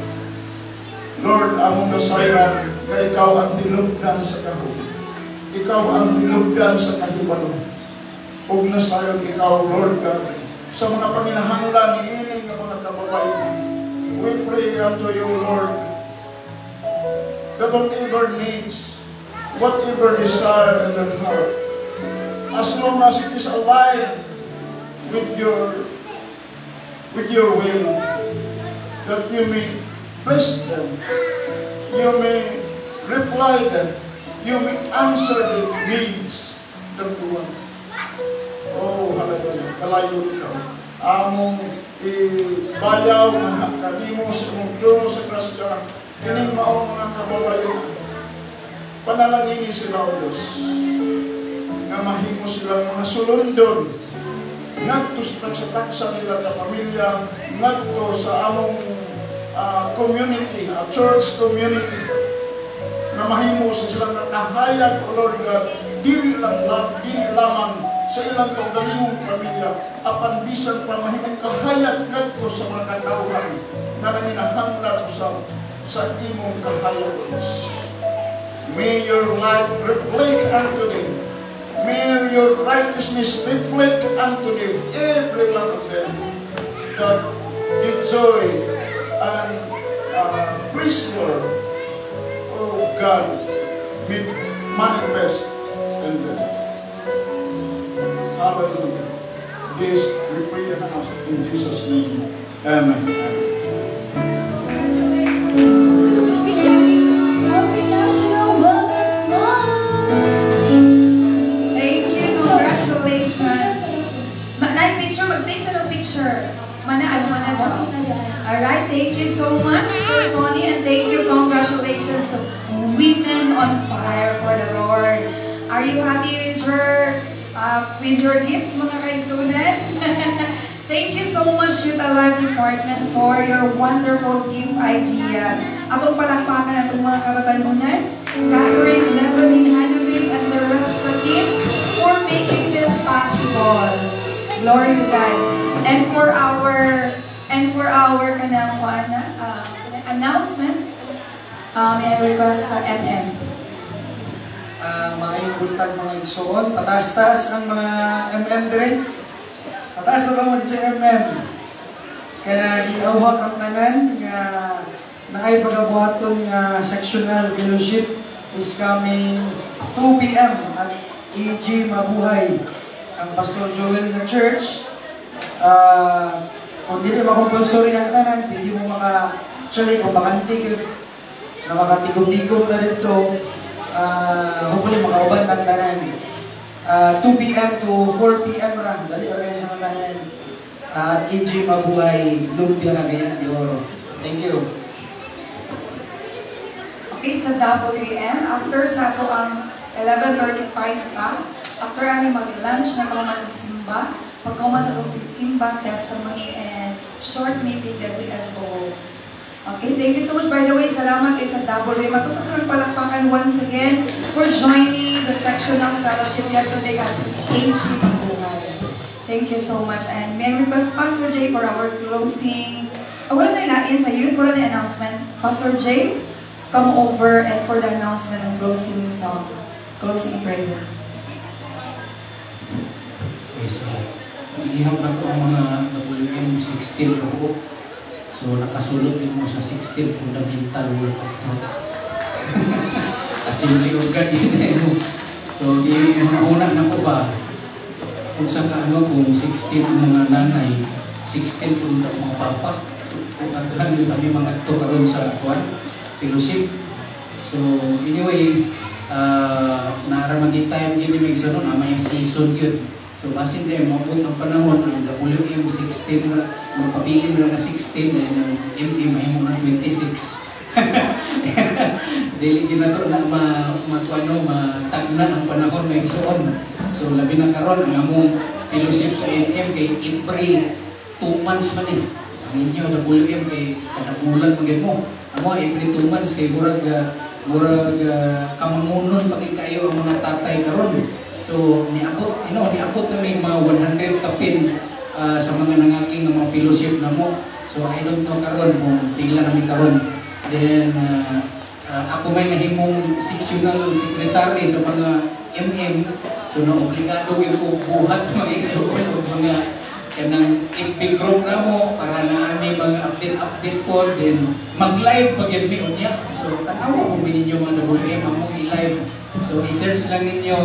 Lord, among nasayran na ikaw ang tinubdan sa kahon. Ikaw ang tinubdan sa kahibalo. O nasayran ikaw, Lord God, sa mga panginahanglan ni ining ng mga kababayan. We pray unto you, Lord, that whatever needs, whatever desire in their heart, as long as it is aligned with your will, that you may bless them, you may reply them, you may answer the needs that you want. Oh, hallelujah. Kalayo ikaw. Among ibayaw na kanimo sa imong trono sa grasya. Kining maong mga kababayan. Panalangin sila, O Diyos. Nga mahimo sila mga sulundon. Ngadto sa taksa nila ka pamilya. Ngadto sa among community, a church community. Nga mahimo sila nakahayag, O Lord God. Dili lamang sa ilang kaugalingong pamilya, apan bisan pa mahimong kahayag ngadto sa mga katawhan na nanginahanglan sa imong kahayag. May your light reflect unto them. May your righteousness reflect unto them, every one of them, that the joy and pleasure of God may manifest in them. Hallelujah. This we pray and ask in Jesus' name. Amen. Happy National Women's Month! Thank you. Congratulations. Picture, mag-take sa ng picture. Mana daw. Alright, thank you so much, Sir Tony, and thank you. Congratulations to Women on Fire for the Lord. Are you happy with your gift, mga kaisunan? Thank you so much, Youth Alive Department, for your wonderful gift ideas. Akong palakpakan na itong mga kabatanunan, Catherine, Leveling, Hannibal, and the rest of the team for making this possible. Glory to God. And for our announcement, may I request sa MM. Maayong buntag mga igsoon, patas-tas ang mga MM din. Patas na kamon sa MM. Kaya giawhag ang tanan nga naay pagabuhaton nga sectional fellowship is coming 2 p.m. at EG Mabuhay. Ang Pastor Joel nga church. Kung hindi makumpulsory ang tanan, hindi mo actually kung makantig na makatigom-tigom na dito, hopefully makauban ng tanan. 2 p.m. to 4 p.m. ra, dali rin sa tanan. At EG Mabuhay, Lumbia, Cagayan de Oro. Thank you. Okay, sa WM, after sa ito ang 11:35 pa, after ani mag-lunch na kami mag-simba, pagkauman sa simba, testimony, and short meeting that we can go. Okay, thank you so much. By the way, salamat kay sa WM. Ito sa silang palakpakan once again for joining the sectional fellowship yesterday at AG Mabuhay. Thank you so much. And may I request Pastor Jay for our closing. Wala na ilain sa youth, wala na announcement. Pastor Jay, come over and for the announcement and closing song, closing prayer. Praise God. Iham na po ang mga WM 16 ko po. So nakasulot din mo sa 16 fundamental work of thought. Assembly of God din mo. So di una na po ba? Kung sa kaano kung 16 ang mga nanay, 16 po ang mga papa. Kung aghan din kami mga to karon sa fellowship. So anyway, naramagin tayo gini may sunod, may season yun. So basin din, mabot ang panahon ng WM16 na, magpabilin na 16 na yung MM ay mo ng 26. Dili ginato na matagna ang panahon may suon. So labi na karon ang among fellowship sa MM kay every 2 months man eh. Ang inyo WM kay kada bulan pagid mo. Amo every 2 months kay murag kamangunon pagid kayo ang mga tatay karon. So niabot na may mga 100 kapin sa mga nangaging mga fellowship na mo. So I don't know karon kung pila na mi karon. Then, ako may nahimong sectional secretary sa mga MM. So, na-obligado yung buhat mga igsuon o mga kanang FB group na mo para na may mga update po. Then, mag-live pag-yan mi unya. So, tanawa kung ninyo mga WM among i-live. So, i-search lang ninyo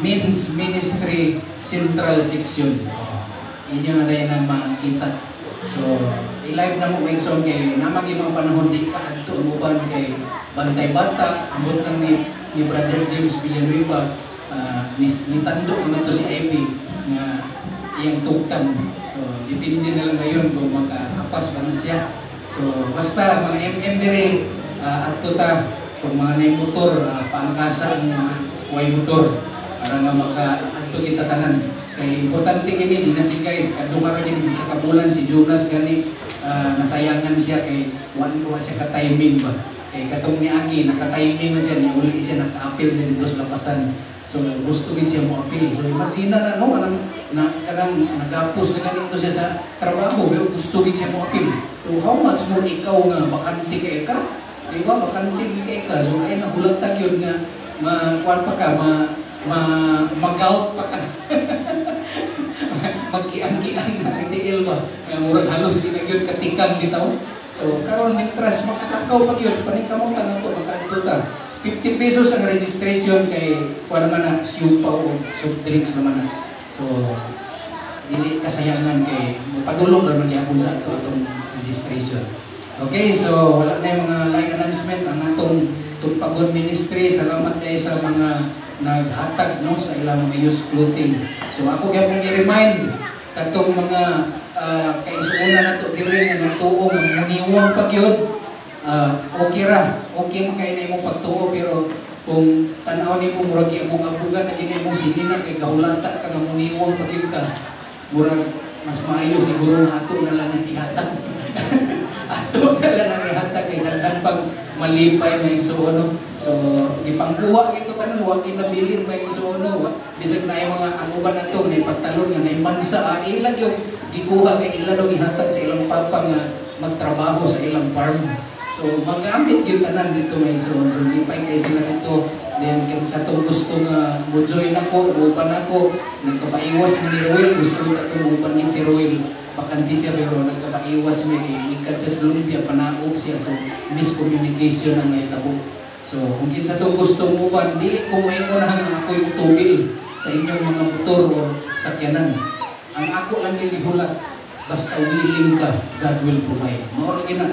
Men's Ministry Central Section. Inyo na rin ang makikita. So, i-live na mo may song kay namagi mga panahon di ka adto uban kay Bantay Bata, ambot lang ni Brother James Villanueva, nitando naman to si Evie nga iyang tugtan. So, depende na lang ngayon kung maka-apas ba na siya. So, basta mga MM dire adto ta kung mga nay motor, paangkasa ang mga way motor para nga maka-adto kita tanan. Kaya importante gini, dinasigay, kaduka ka gini sa kabulan si Jonas gani, nasayangan siya kay wala siya ka-timing ba. Kay katong ni Agi, naka-timing na siya, uli siya naka-appeal siya dito sa lapasan. So gusto gid siya mo appeal. So imagine na kanang nagapos na ganito siya sa trabaho, pero gusto gid siya mo appeal. So how much more ikaw nga, bakante kay ka? Di ba, bakante kay ka. So ay nahulatag yun nga, kuwan pa ka, mag-out pa ka. Magkiang-kiang na ITL ba? Murag halos di na yun katikang bitaw. So, karon ni trust makakakaw pag yun. Panikaw ka na ito, makaanto ta. 50 pesos ang registration kay kuha naman na siupaw o soft drinks naman na. So, dili kasayangan kay mapadulong naman yapon sa ato atong registration. Okay, so wala na yung mga live announcement ang atong Tugpagon Ministry. Salamat kayo sa mga naghatag no sa ilang mga used clothing. So ako kaya kong i-remind katong mga kaisuuna na to dire nga nagtuo nga muniwang pag yun. Okay ra, okay man kay na imong pagtuo pero kung tan-aw nimo murag imong abugan na kini imong sinina kay gahulata ka nga muniwang pag yun ka. Murag mas maayo siguro na ato na lang ihatag. Ato na lang ihatag kay nagdan pag malipay may suono. So, ipangkuha ito kanon wa kinabilin may suono. Bisag na yung mga amuban ato na ipagtalon nga na imansa ilag yung gikuha kay ila daw ihatag sa ilang papa nga magtrabaho sa ilang farm. So, magamit yung tanan dito may suono. So, lipay kay sila dito. Then, sa itong gusto nga mo-join ako, upan ako, nagkapaiwas ni Roel, gusto ko itong upan ni si Roel. Bakanti siya pero nagkapaiwas mo ikat sa Columbia, panaog siya. So, miscommunication ang naitabo. So, kung kinsa itong gusto mo ba, dili ko mainunahan ang ako yung tubil sa inyong mga motor o sakyanan. Ang ako lang yung ihulat, basta willing ka, God will provide. Maura gina.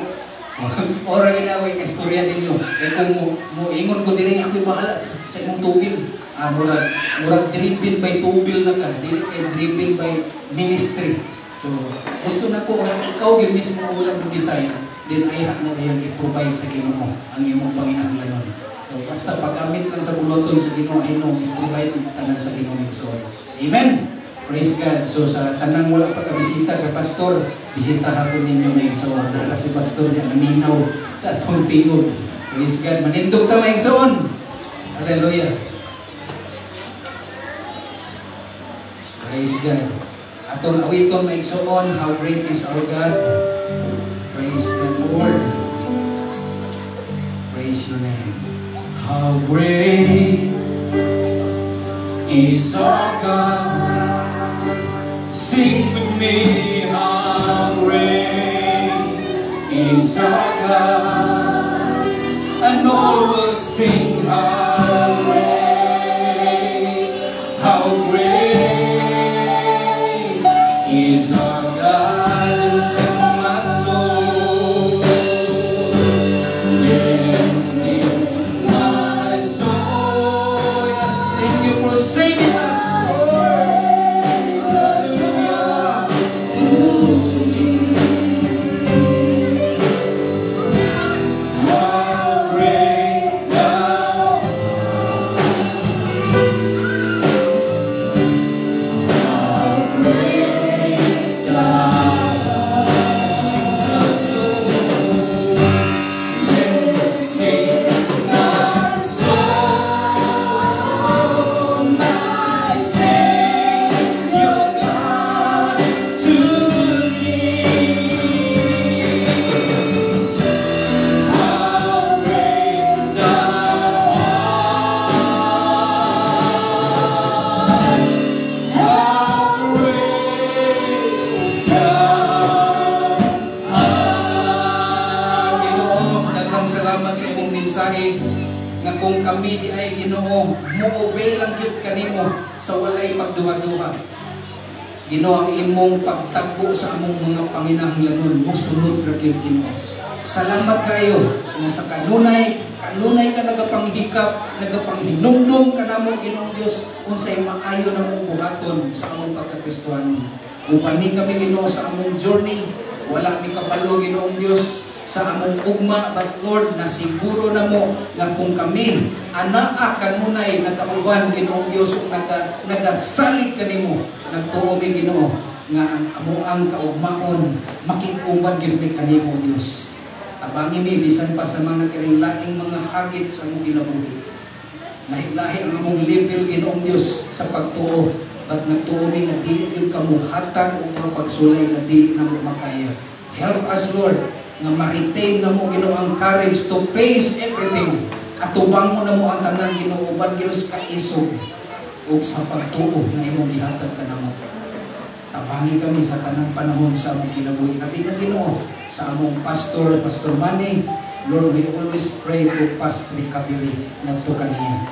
Maura gina ako yung istorya ninyo. Eh kung ingon ko din ako yung bahala sa imong tubil. Murag driven by tubil na ka, dili kay driven by ministry. So, gusto na ko, ikaw yung mismo ulang mo design, then ay na yan i-provide sa Ginoo ang imong panginahanglanon. So, basta paggamit lang sa buloton sa Ginoo, i-provide tanan sa Ginoo. So, amen? Praise God. So, sa tanang wala pa kabisita ka pastor, bisitahan po ninyo may igsoon. Dahil si pastor niya naminaw sa atong tingog. Praise God. Manindog ta may igsoon. Hallelujah. Praise God. Atong awiton may igsoon, how great is our God. Praise the Lord. Praise your name. How great is our God. Sing with me, how great is our God. And all will sing, how great is our God, and sets my soul. Yes, it's mensahe nga kung kami di ay Ginoo, mo-obey lang gyud kanimo sa walay pagduha-duha. Ginoo, ang imong pagtagbo sa among mga panginahanglanon, mosunod ra gyud Ginoo. Salamat kayo na sa kanunay ka nagapanghikap, nagapanghinumdum ka namo Ginoong Dios unsay maayo na mong buhaton sa among pagka-Kristiyano. Upani kami Ginoo sa among journey, wala mi kabalo Ginoong Dios sa among ugma, but Lord, nasiguro na mo nga kung kami anaa kanunay nagauban Ginoong Dios ug nagasalig kanimo, nagtuo mi Ginoo nga ang amoang kaugmaon makikuban gyud mi kanimo Dios. Tabangi mi bisan pa sa mga laing mga hagit sa among kinabuhi. Lahi-lahi ang among level Ginoong Dios sa pagtuo, but nagtuo mi nga dili gyud kamuhatan o mga pagsulay nga dili na mo makaya. Help us Lord nga ma-retain na mo Ginoo ang courage to face everything at tubang mo na mo ang tanan Ginoo uban Ginos kaisog ug sa pagtuo nga imong gihatag ka namo. Tabangi kami sa tanang panahon sa among kinabuhi. Labi na Ginoo sa among Pastor Manny. Lord, we always pray for fast recovery ngadto kaniya.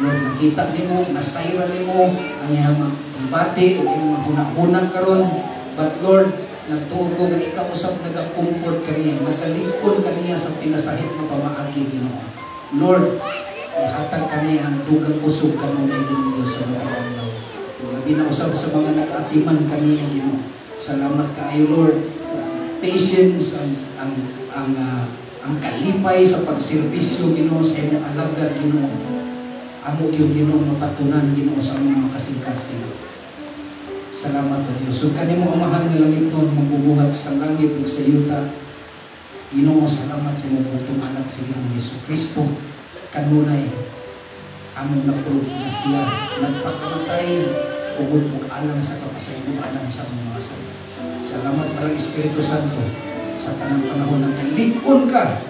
Lord, nakita nimo, nasayra nimo ang iyang ibati o iyang hunahunang karon. But Lord, nagtuog ko nga ikaw usap nagakumport kaniya, nagalipon kaniya sa pinasahit na pamaagi Ginoo. Lord, ihatag kaniya ang dugang kusog kanunay Ginoo sa mga araw. Labi na usap sa mga nag-atiman kaniya Ginoo. Salamat kaayo Lord. Patience ang kalipay sa pagserbisyo Ginoo sa imong alagad Ginoo. Amo gyud Ginoo mapatunan Ginoo sa mga kasing-kasing. Salamat o Diyos. So kanimo amahan nga langit noon magbubuhat sa langit ug sa yuta. Ginoo, salamat sa imong bugtong anak sa Ginoong Jesucristo. Kanunay among na-prove na siya nagpakamatay ug alang sa kapasayloan sa mga sala. Salamat kang Espiritu Santo sa tanang panahon na lig-on ka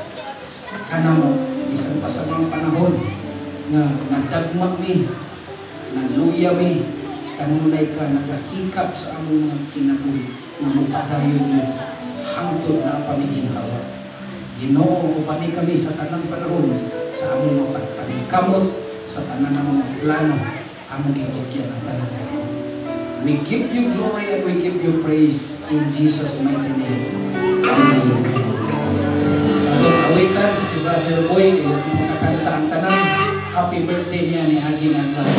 kanamo bisan pa sa mga panahon nga nagdagma mi, nagluya mi, kanunay ka nagahikap sa among mga kinabuhi na magpadayon na hangtod na pamiginhawa. Ginoo, upani kami sa tanang panahon sa among mga pagpaningkamot, sa tanan ng mga plano, among gitugyan ang tanang panahon. We give you glory and we give you praise in Jesus' mighty name. Amen. Awitan si Brother Boy, nakakanta ang tanang. Happy birthday niya ni Aging Adlaw.